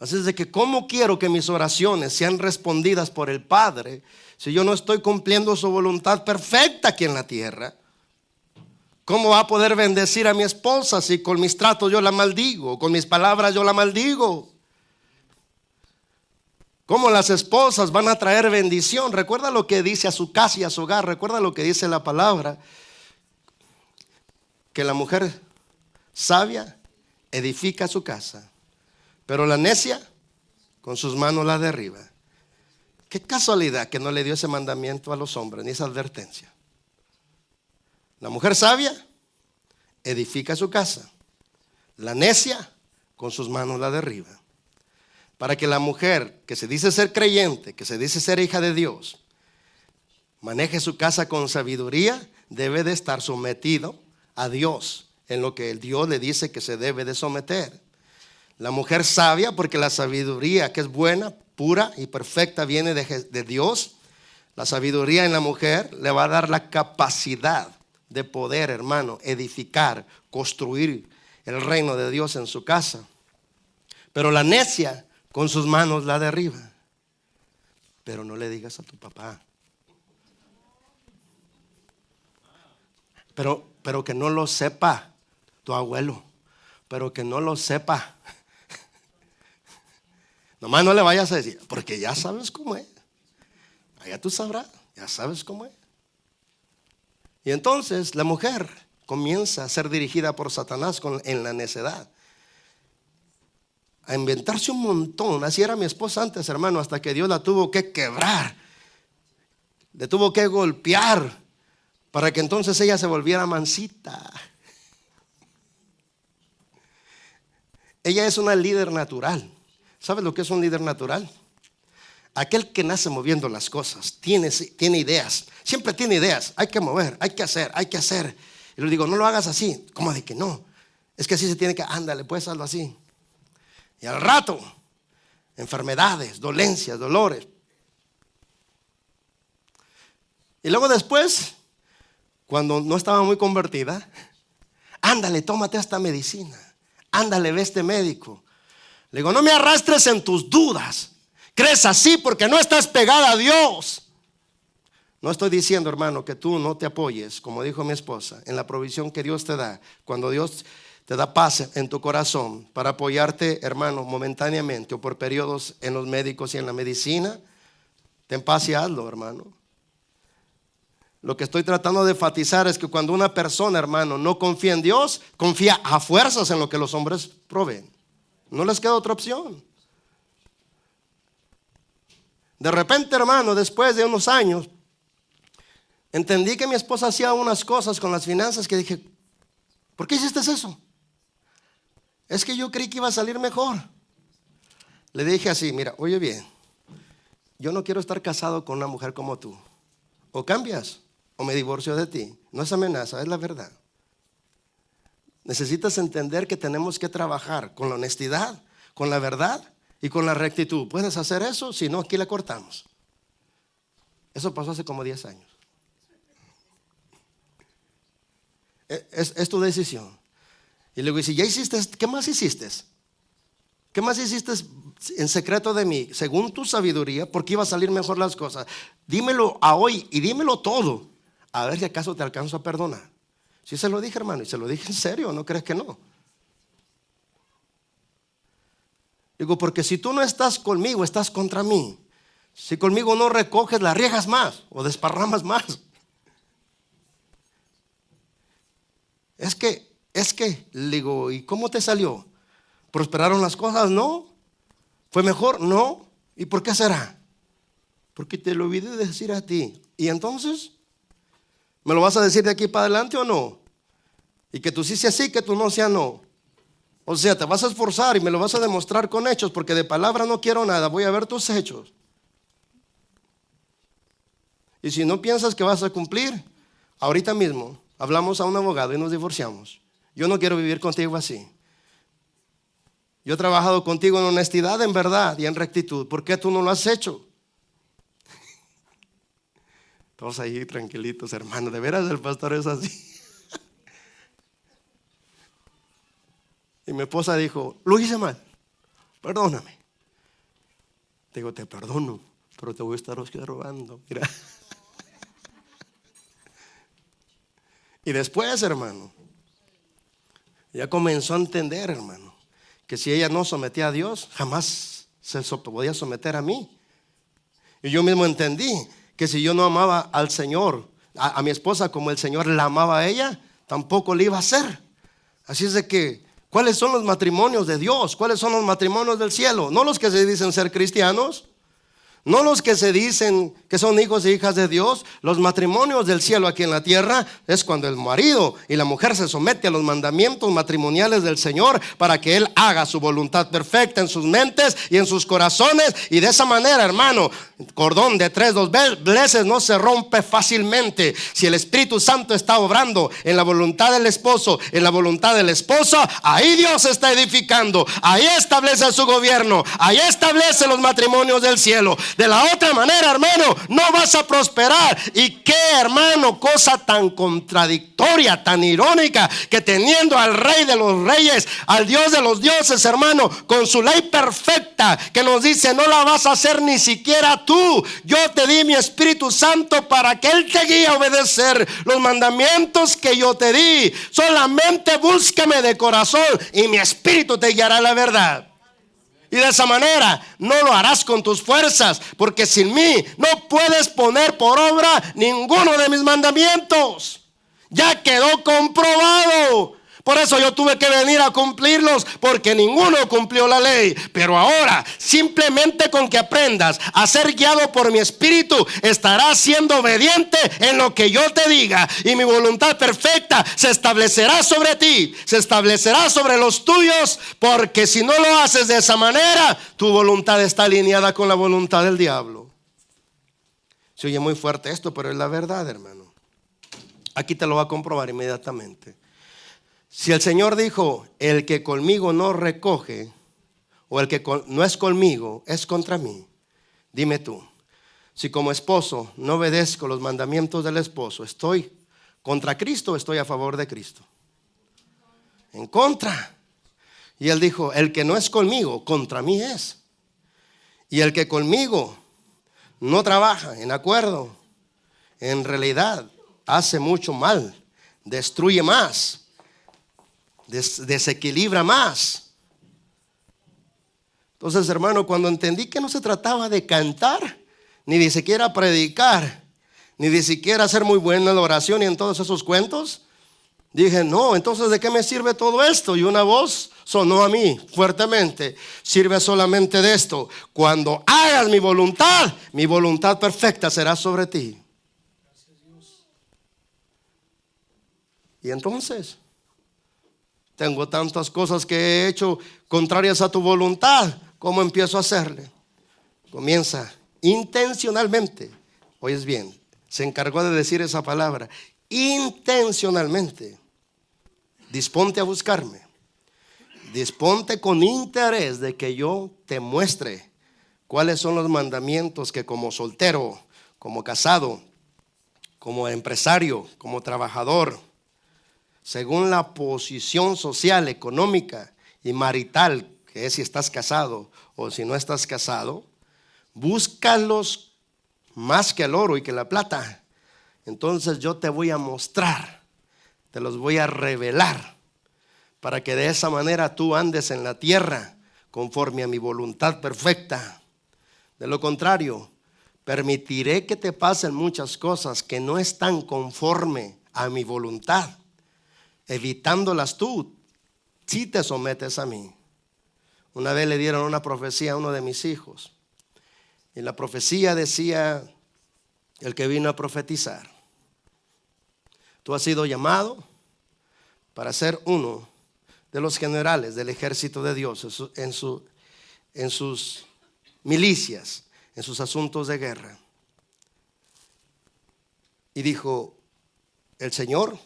Así es de que ¿cómo quiero que mis oraciones sean respondidas por el Padre si yo no estoy cumpliendo su voluntad perfecta aquí en la tierra? ¿Cómo va a poder bendecir a mi esposa si con mis tratos yo la maldigo? Con mis palabras yo la maldigo. ¿Cómo las esposas van a traer bendición? Recuerda lo que dice a su casa y a su hogar. Recuerda lo que dice la palabra. Que la mujer sabia edifica su casa, pero la necia con sus manos la derriba. Qué casualidad que no le dio ese mandamiento a los hombres, ni esa advertencia. La mujer sabia edifica su casa, la necia con sus manos la derriba. Para que la mujer que se dice ser creyente, que se dice ser hija de Dios, maneje su casa con sabiduría, debe de estar sometido a Dios en lo que el Dios le dice que se debe de someter. La mujer sabia, porque la sabiduría que es buena, pura y perfecta viene de Dios. La sabiduría en la mujer le va a dar la capacidad de poder, hermano, edificar, construir el reino de Dios en su casa. Pero la necia con sus manos la derriba. Pero no le digas a tu papá. Pero que no lo sepa tu abuelo. Pero que no lo sepa. Nomás no le vayas a decir, porque ya sabes cómo es. Allá tú sabrás, ya sabes cómo es. Y entonces la mujer comienza a ser dirigida por Satanás en la necedad, a inventarse un montón. Así era mi esposa antes, hermano, hasta que Dios la tuvo que quebrar, le tuvo que golpear para que entonces ella se volviera mansita. Ella es una líder natural. ¿Sabes lo que es un líder natural? Aquel que nace moviendo las cosas, tiene ideas, siempre tiene ideas, hay que mover, hay que hacer. Y le digo, no lo hagas así, ¿cómo de que no? Es que así se tiene que, ándale, pues hazlo así. Y al rato, enfermedades, dolencias, dolores. Y luego después, cuando no estaba muy convertida, ándale, tómate esta medicina, ándale, ve este médico. Le digo, no me arrastres en tus dudas. Crees así porque no estás pegada a Dios. No estoy diciendo, hermano, que tú no te apoyes, como dijo mi esposa, en la provisión que Dios te da. Cuando Dios te da paz en tu corazón para apoyarte, hermano, momentáneamente o por periodos en los médicos y en la medicina, ten paz y hazlo, hermano. Lo que estoy tratando de enfatizar es que cuando una persona, hermano, no confía en Dios, confía a fuerzas en lo que los hombres proveen. No les queda otra opción. De repente, hermano, después de unos años, entendí que mi esposa hacía unas cosas con las finanzas que dije, ¿por qué hiciste eso? Es que yo creí que iba a salir mejor. Le dije así, mira, oye bien, yo no quiero estar casado con una mujer como tú. O cambias o me divorcio de ti. No es amenaza, es la verdad. Necesitas entender que tenemos que trabajar con la honestidad, con la verdad y con la rectitud. ¿Puedes hacer eso? Si no, aquí la cortamos. Eso pasó hace como 10 años. Es tu decisión. Y luego dice, ¿ya hiciste? ¿Qué más hiciste? ¿Qué más hiciste en secreto de mí? Según tu sabiduría, ¿por qué iba a salir mejor las cosas? Dímelo a hoy y dímelo todo. A ver si acaso te alcanzo a perdonar. Sí se lo dije, hermano, y se lo dije en serio, ¿no crees que no? Digo, porque si tú no estás conmigo, estás contra mí. Si conmigo no recoges, la riegas más o desparramas más. Es que, le digo, ¿y cómo te salió? ¿Prosperaron las cosas? No. ¿Fue mejor? No. ¿Y por qué será? Porque te lo olvidé de decir a ti. ¿Y entonces? ¿Me lo vas a decir de aquí para adelante o no? Y que tú sí seas sí, que tú no seas no. O sea, te vas a esforzar y me lo vas a demostrar con hechos, porque de palabra no quiero nada, voy a ver tus hechos. Y si no piensas que vas a cumplir, ahorita mismo hablamos a un abogado y nos divorciamos. Yo no quiero vivir contigo así. Yo he trabajado contigo en honestidad, en verdad y en rectitud. ¿Por qué tú no lo has hecho? Todos ahí tranquilitos, hermano. De veras el pastor es así. Y mi esposa dijo, lo hice mal, perdóname. Digo, te perdono, pero te voy a estar robando. Mira. Y después, hermano, ella comenzó a entender, hermano, que si ella no sometía a Dios, jamás se podía someter a mí. Y yo mismo entendí que si yo no amaba al Señor, a mi esposa como el Señor la amaba a ella, tampoco le iba a hacer. Así es de que, ¿cuáles son los matrimonios de Dios? ¿Cuáles son los matrimonios del cielo? No los que se dicen ser cristianos, no los que se dicen que son hijos e hijas de Dios. Los matrimonios del cielo aquí en la tierra es cuando el marido y la mujer se someten a los mandamientos matrimoniales del Señor para que Él haga su voluntad perfecta en sus mentes y en sus corazones. Y de esa manera, hermano, cordón de 3 dobleces no se rompe fácilmente. Si el Espíritu Santo está obrando en la voluntad del esposo, en la voluntad de la esposa, ahí Dios está edificando, ahí establece su gobierno, ahí establece los matrimonios del cielo. De la otra manera, hermano, no vas a prosperar. Y qué, hermano, cosa tan contradictoria, tan irónica, que teniendo al Rey de los Reyes, al Dios de los dioses, hermano, con su ley perfecta, que nos dice, no la vas a hacer ni siquiera tú. Yo te di mi Espíritu Santo para que Él te guíe a obedecer los mandamientos que yo te di. Solamente búscame de corazón y mi Espíritu te guiará a la verdad. Y de esa manera no lo harás con tus fuerzas, porque sin mí no puedes poner por obra ninguno de mis mandamientos. Ya quedó comprobado. Por eso yo tuve que venir a cumplirlos, porque ninguno cumplió la ley. Pero ahora, simplemente con que aprendas a ser guiado por mi Espíritu, estarás siendo obediente en lo que yo te diga. Y mi voluntad perfecta se establecerá sobre ti, se establecerá sobre los tuyos, porque si no lo haces de esa manera, tu voluntad está alineada con la voluntad del diablo. Se oye muy fuerte esto, pero es la verdad, hermano. Aquí te lo va a comprobar inmediatamente. Si el Señor dijo, el que conmigo no recoge, o el que no es conmigo, es contra mí. Dime tú, si como esposo no obedezco los mandamientos del esposo, ¿estoy contra Cristo o estoy a favor de Cristo? En contra. Y Él dijo, el que no es conmigo, contra mí es. Y el que conmigo no trabaja en acuerdo, en realidad hace mucho mal, destruye más, desequilibra más. Entonces, hermano, cuando entendí que no se trataba de cantar ni de siquiera predicar, ni de siquiera ser muy buena en la oración y en todos esos cuentos. Dije, no, entonces ¿de qué me sirve todo esto? Y una voz sonó a mí fuertemente: sirve solamente de esto: cuando hagas mi voluntad perfecta será sobre ti. Y entonces, tengo tantas cosas que he hecho contrarias a tu voluntad. ¿Cómo empiezo a hacerle? Comienza intencionalmente. Oyes bien, se encargó de decir esa palabra: intencionalmente. Disponte a buscarme. Disponte con interés de que yo te muestre cuáles son los mandamientos que como soltero, como casado, como empresario, como trabajador, según la posición social, económica y marital, que es si estás casado o si no estás casado, búscalos más que el oro y que la plata. Entonces yo te voy a mostrar, te los voy a revelar, para que de esa manera tú andes en la tierra conforme a mi voluntad perfecta. De lo contrario, permitiré que te pasen muchas cosas que no están conforme a mi voluntad, evitándolas tú si te sometes a mí. Una vez le dieron una profecía a uno de mis hijos, y la profecía decía, el que vino a profetizar: tú has sido llamado para ser uno de los generales del ejército de Dios en sus milicias, en sus asuntos de guerra. Y dijo, el Señor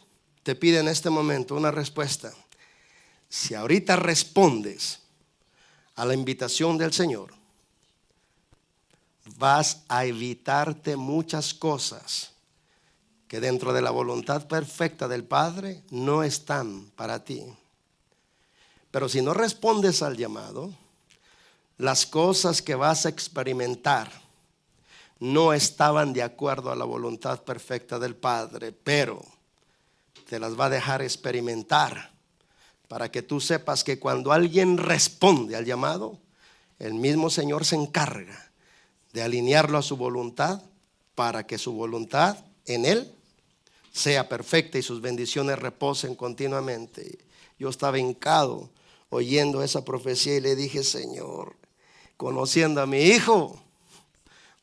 te pide en este momento una respuesta. Si ahorita respondes a la invitación del Señor, vas a evitarte muchas cosas que dentro de la voluntad perfecta del Padre no están para ti. Pero si no respondes al llamado, las cosas que vas a experimentar no estaban de acuerdo a la voluntad perfecta del Padre, pero te las va a dejar experimentar para que tú sepas que cuando alguien responde al llamado, el mismo Señor se encarga de alinearlo a su voluntad para que su voluntad en él sea perfecta y sus bendiciones reposen continuamente. Yo estaba hincado oyendo esa profecía y le dije, Señor, conociendo a mi hijo,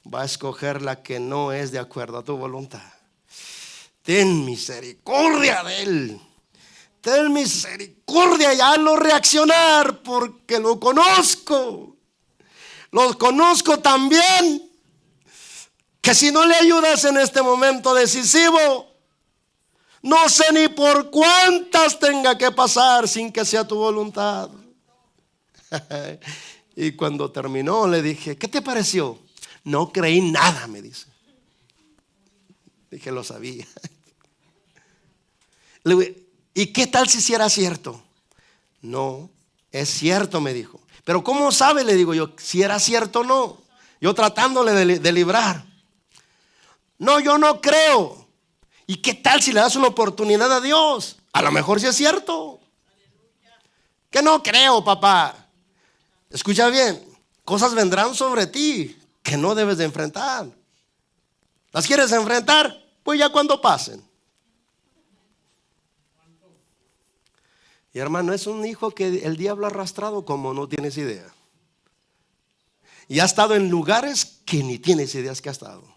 va a escoger la que no es de acuerdo a tu voluntad. Ten misericordia de él. Ten misericordia y hazlo reaccionar, porque lo conozco. Lo conozco también, que si no le ayudas en este momento decisivo, no sé ni por cuántas tenga que pasar sin que sea tu voluntad. Y cuando terminó le dije, ¿qué te pareció? No creí nada, me dice. Dije, lo sabía. Le digo, ¿y qué tal si era cierto? No, es cierto, me dijo. Pero ¿cómo sabe? Le digo yo, si era cierto o no. Yo tratándole de librar. No, yo no creo. ¿Y qué tal si le das una oportunidad a Dios? A lo mejor sí es cierto. Que no creo, papá. Escucha bien, cosas vendrán sobre ti que no debes de enfrentar. ¿Las quieres enfrentar? Pues ya cuando pasen. Y hermano, es un hijo que el diablo ha arrastrado como no tienes idea. Y ha estado en lugares que ni tienes ideas que ha estado.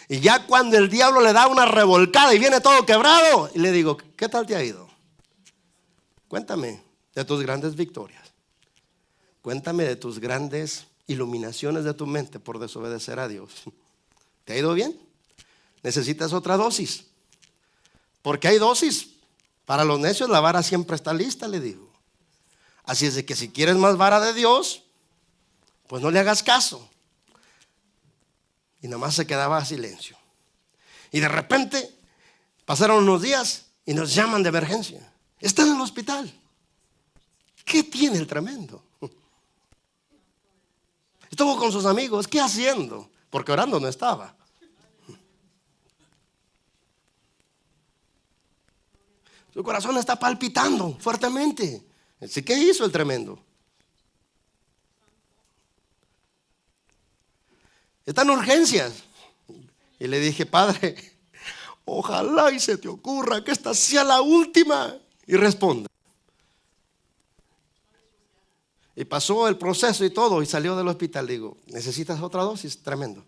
Y ya cuando el diablo le da una revolcada y viene todo quebrado, y le digo, ¿qué tal te ha ido? Cuéntame de tus grandes victorias. Cuéntame de tus grandes iluminaciones de tu mente por desobedecer a Dios. ¿Te ha ido bien? ¿Necesitas otra dosis? Porque hay dosis. Para los necios la vara siempre está lista, le digo. Así es de que si quieres más vara de Dios, pues no le hagas caso. Y nada más se quedaba silencio. Y de repente pasaron unos días y nos llaman de emergencia. Está en el hospital. ¿Qué tiene el tremendo? Estuvo con sus amigos. ¿Qué haciendo? Porque orando no estaba. Su corazón está palpitando fuertemente. Así, ¿qué hizo el tremendo? Está en urgencias. Y le dije, Padre, ojalá y se te ocurra que esta sea la última. Y responde. Y pasó el proceso y todo y salió del hospital. Digo, ¿necesitas otra dosis? Tremendo.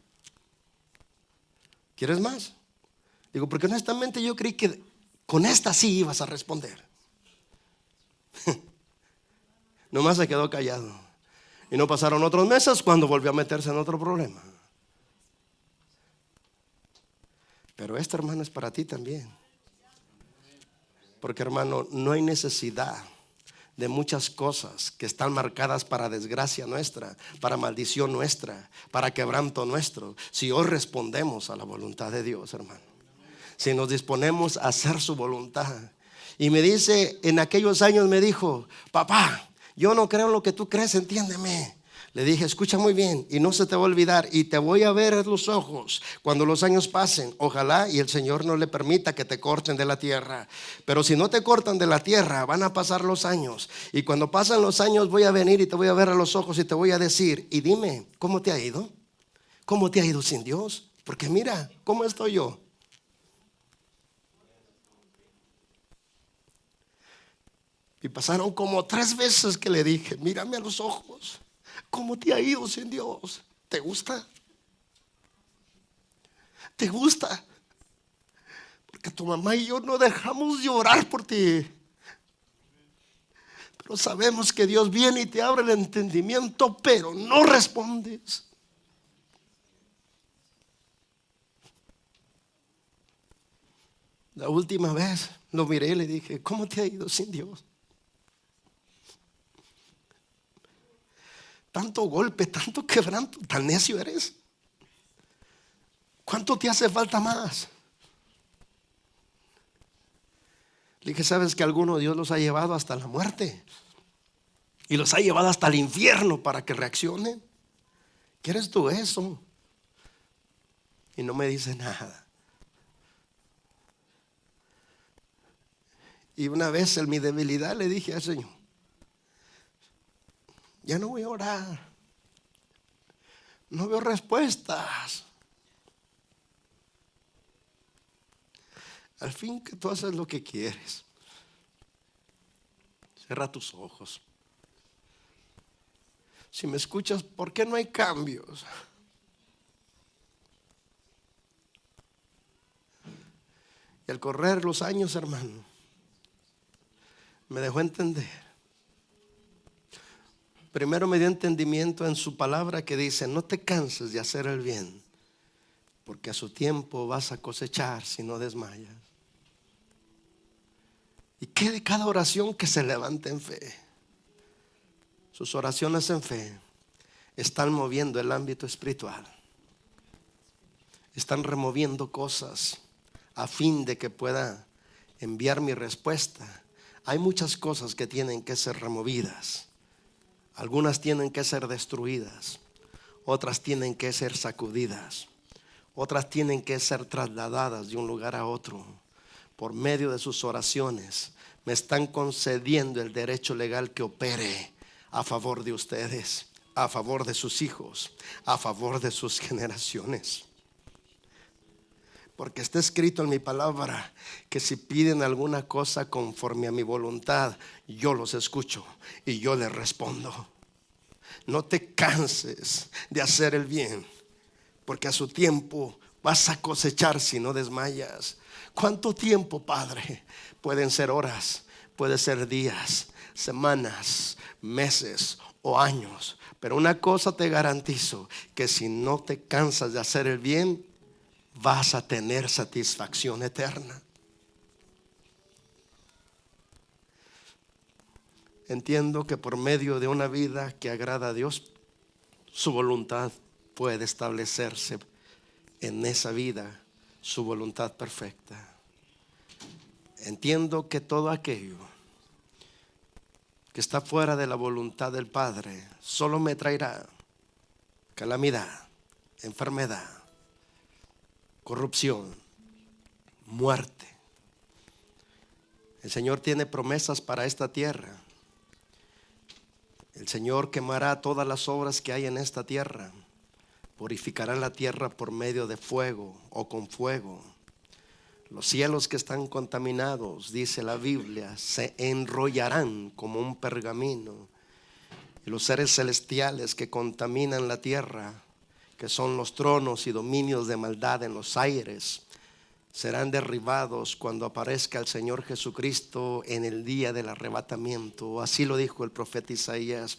¿Quieres más? Digo, porque honestamente yo creí que con esta sí ibas a responder. Nomás se quedó callado. Y no pasaron otros meses cuando volvió a meterse en otro problema. Pero esto, hermano, es para ti también. Porque, hermano, no hay necesidad de muchas cosas que están marcadas para desgracia nuestra, para maldición nuestra, para quebranto nuestro, si hoy respondemos a la voluntad de Dios, hermano. Si nos disponemos a hacer su voluntad. Y me dice, en aquellos años me dijo, papá, yo no creo en lo que tú crees, entiéndeme. Le dije, escucha muy bien y no se te va a olvidar y te voy a ver en los ojos cuando los años pasen. Ojalá y el Señor no le permita que te corten de la tierra. Pero si no te cortan de la tierra, van a pasar los años. Y cuando pasan los años voy a venir y te voy a ver a los ojos y te voy a decir, y dime, ¿cómo te ha ido? ¿Cómo te ha ido sin Dios? Porque mira, ¿cómo estoy yo? Y pasaron como 3 veces que le dije, mírame a los ojos. ¿Cómo te ha ido sin Dios? ¿Te gusta? ¿Te gusta? Porque tu mamá y yo no dejamos de orar por ti. Pero sabemos que Dios viene y te abre el entendimiento, pero no respondes. La última vez lo miré y le dije, ¿cómo te ha ido sin Dios? Tanto golpe, tanto quebranto, tan necio eres. ¿Cuánto te hace falta más? Le dije, ¿sabes que alguno Dios los ha llevado hasta la muerte? Y los ha llevado hasta el infierno para que reaccionen. ¿Quieres tú eso? Y no me dice nada. Y una vez en mi debilidad le dije al Señor, ya no voy a orar. No veo respuestas. Al fin que tú haces lo que quieres. Cierra tus ojos. Si me escuchas, ¿por qué no hay cambios? Y al correr los años, hermano, me dejó entender. Primero me dio entendimiento en su palabra que dice, no te canses de hacer el bien, porque a su tiempo vas a cosechar si no desmayas. Y que de cada oración que se levante en fe, sus oraciones en fe están moviendo el ámbito espiritual. Están removiendo cosas a fin de que pueda enviar mi respuesta. Hay muchas cosas que tienen que ser removidas. Algunas tienen que ser destruidas. Otras tienen que ser sacudidas. Otras tienen que ser trasladadas de un lugar a otro. Por medio de sus oraciones me están concediendo el derecho legal que opere a favor de ustedes, a favor de sus hijos, a favor de sus generaciones. Porque está escrito en mi palabra que si piden alguna cosa conforme a mi voluntad, yo los escucho y yo les respondo. No te canses de hacer el bien, porque a su tiempo vas a cosechar si no desmayas. ¿Cuánto tiempo, Padre? Pueden ser horas, pueden ser días, semanas, meses o años. Pero una cosa te garantizo, que si no te cansas de hacer el bien, vas a tener satisfacción eterna. Entiendo que por medio de una vida que agrada a Dios, su voluntad puede establecerse en esa vida, su voluntad perfecta. Entiendo que todo aquello que está fuera de la voluntad del Padre solo me traerá calamidad, enfermedad, corrupción, muerte. El Señor tiene promesas para esta tierra. El Señor quemará todas las obras que hay en esta tierra Purificará la tierra por medio de fuego o con fuego. Los cielos que están contaminados, dice la Biblia, se enrollarán como un pergamino. Y los seres celestiales que contaminan la tierra, que son los tronos y dominios de maldad en los aires, serán derribados cuando aparezca el Señor Jesucristo en el día del arrebatamiento. Así lo dijo el profeta Isaías.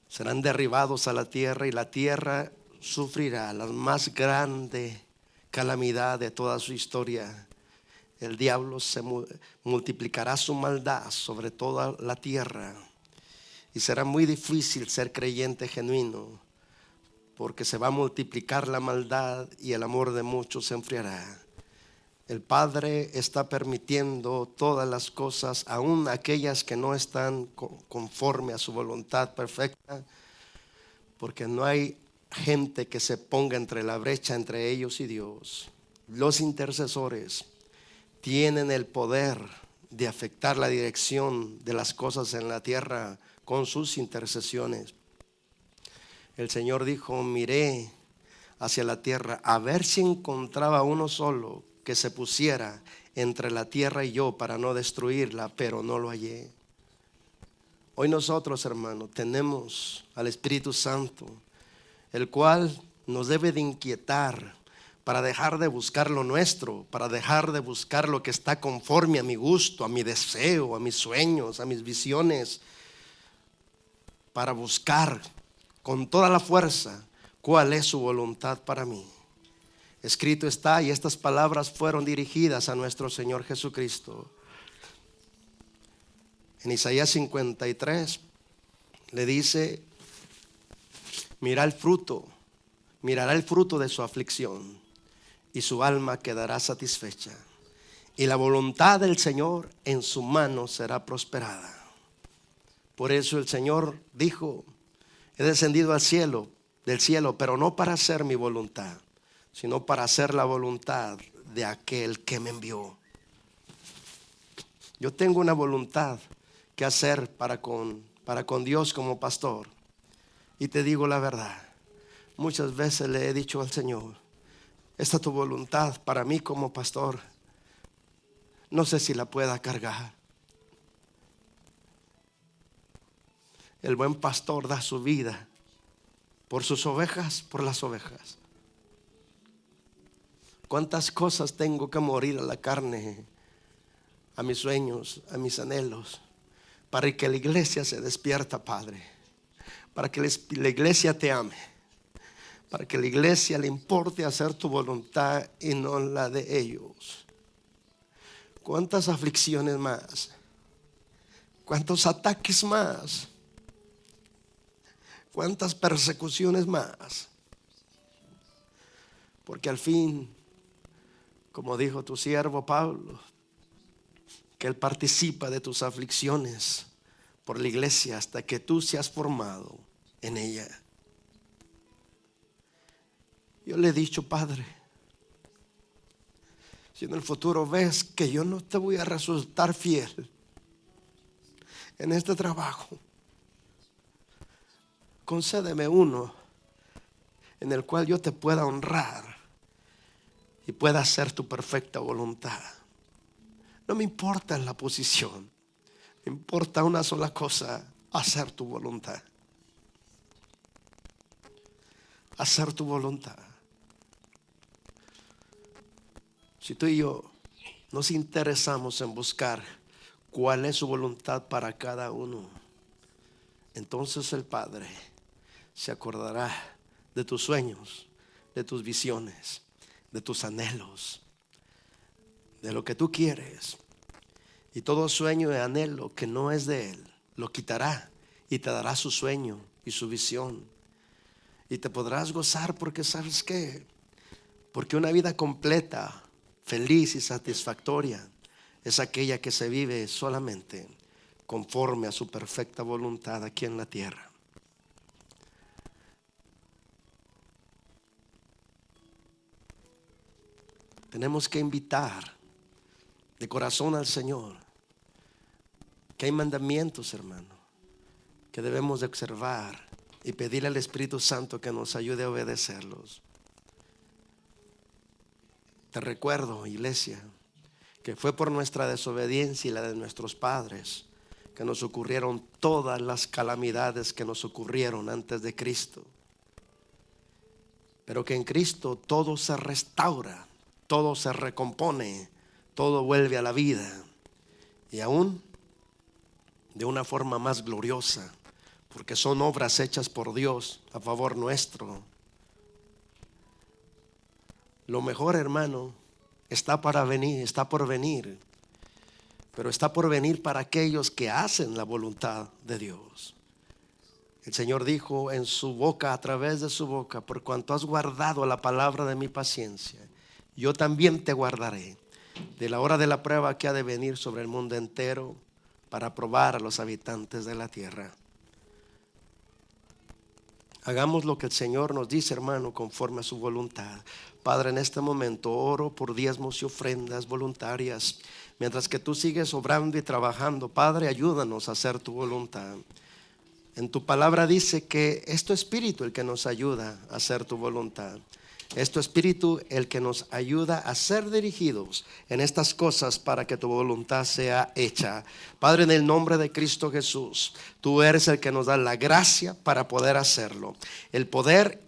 Serán derribados a la tierra y la tierra sufrirá la más grande calamidad de toda su historia. El diablo se multiplicará su maldad sobre toda la tierra y será muy difícil ser creyente genuino, porque se va a multiplicar la maldad y el amor de muchos se enfriará. El Padre está permitiendo todas las cosas, aun aquellas que no están conforme a su voluntad perfecta, porque no hay gente que se ponga entre la brecha entre ellos y Dios. Los intercesores tienen el poder de afectar la dirección de las cosas en la tierra con sus intercesiones. El Señor dijo: miré hacia la tierra a ver si encontraba uno solo que se pusiera entre la tierra y yo para no destruirla, pero no lo hallé. Hoy nosotros, hermanos, tenemos al Espíritu Santo, el cual nos debe de inquietar para dejar de buscar lo nuestro, para dejar de buscar lo que está conforme a mi gusto, a mi deseo, a mis sueños, a mis visiones, para buscar con toda la fuerza cuál es su voluntad para mí. Escrito está, y estas palabras fueron dirigidas a nuestro Señor Jesucristo. En Isaías 53 le dice: mirará el fruto de su aflicción, y su alma quedará satisfecha, y la voluntad del Señor en su mano será prosperada. Por eso el Señor dijo: he descendido del cielo, pero no para hacer mi voluntad, sino para hacer la voluntad de aquel que me envió. Yo tengo una voluntad que hacer para con Dios como pastor. Y te digo la verdad, muchas veces le he dicho al Señor: esta es tu voluntad para mí como pastor, no sé si la pueda cargar. El buen pastor da su vida por sus ovejas, por las ovejas. ¿Cuántas cosas tengo que morir a la carne, a mis sueños, a mis anhelos, para que la iglesia se despierta, Padre? Para que la iglesia te ame, para que la iglesia le importe hacer tu voluntad y no la de ellos. ¿Cuántas aflicciones más? ¿Cuántos ataques más? ¿Cuántas persecuciones más? Porque al fin, como dijo tu siervo Pablo, que él participa de tus aflicciones por la iglesia hasta que tú seas formado en ella. Yo le he dicho: Padre, si en el futuro ves que yo no te voy a resultar fiel en este trabajo, concédeme uno en el cual yo te pueda honrar y pueda hacer tu perfecta voluntad. No me importa la posición, me importa una sola cosa: hacer tu voluntad. Hacer tu voluntad. Si tú y yo nos interesamos en buscar cuál es su voluntad para cada uno, entonces el Padre se acordará de tus sueños, de tus visiones, de tus anhelos, de lo que tú quieres. Y todo sueño y anhelo que no es de Él, lo quitará y te dará su sueño y su visión. Y te podrás gozar, porque ¿sabes qué? Porque una vida completa, feliz y satisfactoria es aquella que se vive solamente conforme a su perfecta voluntad aquí en la tierra. Tenemos que invitar de corazón al Señor, que hay mandamientos, hermano, que debemos de observar y pedirle al Espíritu Santo que nos ayude a obedecerlos. Te recuerdo, iglesia, que fue por nuestra desobediencia y la de nuestros padres que nos ocurrieron todas las calamidades que nos ocurrieron antes de Cristo. Pero que en Cristo todo se restaura, todo se recompone, todo vuelve a la vida, y aún de una forma más gloriosa, porque son obras hechas por Dios a favor nuestro. Lo mejor, hermano, está para venir, está por venir, pero está por venir para aquellos que hacen la voluntad de Dios. El Señor dijo en su boca, a través de su boca: por cuanto has guardado la palabra de mi paciencia, yo también te guardaré de la hora de la prueba que ha de venir sobre el mundo entero, para probar a los habitantes de la tierra. Hagamos lo que el Señor nos dice, hermano, conforme a su voluntad. Padre, en este momento oro por diezmos y ofrendas voluntarias. Mientras que tú sigues obrando y trabajando, Padre, ayúdanos a hacer tu voluntad. En tu palabra dice que es tu Espíritu el que nos ayuda a hacer tu voluntad. Es tu Espíritu el que nos ayuda a ser dirigidos en estas cosas para que tu voluntad sea hecha. Padre, en el nombre de Cristo Jesús, tú eres el que nos da la gracia para poder hacerlo, el poder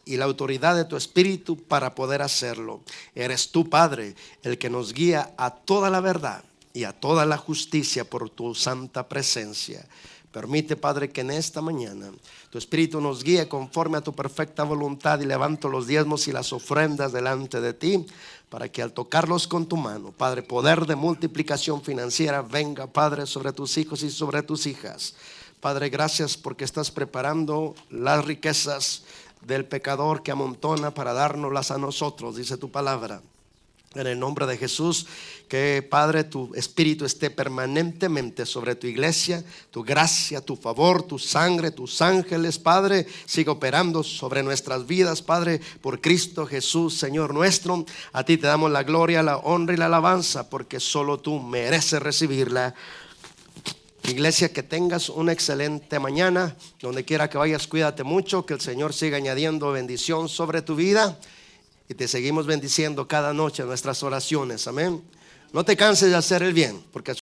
y la autoridad de tu Espíritu para poder hacerlo. Eres tú, Padre, el que nos guía a toda la verdad y a toda la justicia por tu santa presencia. Permite, Padre, que en esta mañana tu Espíritu nos guíe conforme a tu perfecta voluntad, y levanto los diezmos y las ofrendas delante de ti, para que al tocarlos con tu mano, Padre, poder de multiplicación financiera venga, Padre, sobre tus hijos y sobre tus hijas. Padre, gracias porque estás preparando las riquezas del pecador que amontona para dárnoslas a nosotros, dice tu palabra. En el nombre de Jesús, que Padre, tu Espíritu esté permanentemente sobre tu iglesia, tu gracia, tu favor, tu sangre, tus ángeles, Padre, siga operando sobre nuestras vidas, Padre, por Cristo Jesús, Señor nuestro. A ti te damos la gloria, la honra y la alabanza, porque solo tú mereces recibirla. Iglesia, que tengas una excelente mañana. Donde quiera que vayas, cuídate mucho, que el Señor siga añadiendo bendición sobre tu vida. Y te seguimos bendiciendo cada noche en nuestras oraciones. Amén. No te canses de hacer el bien, porque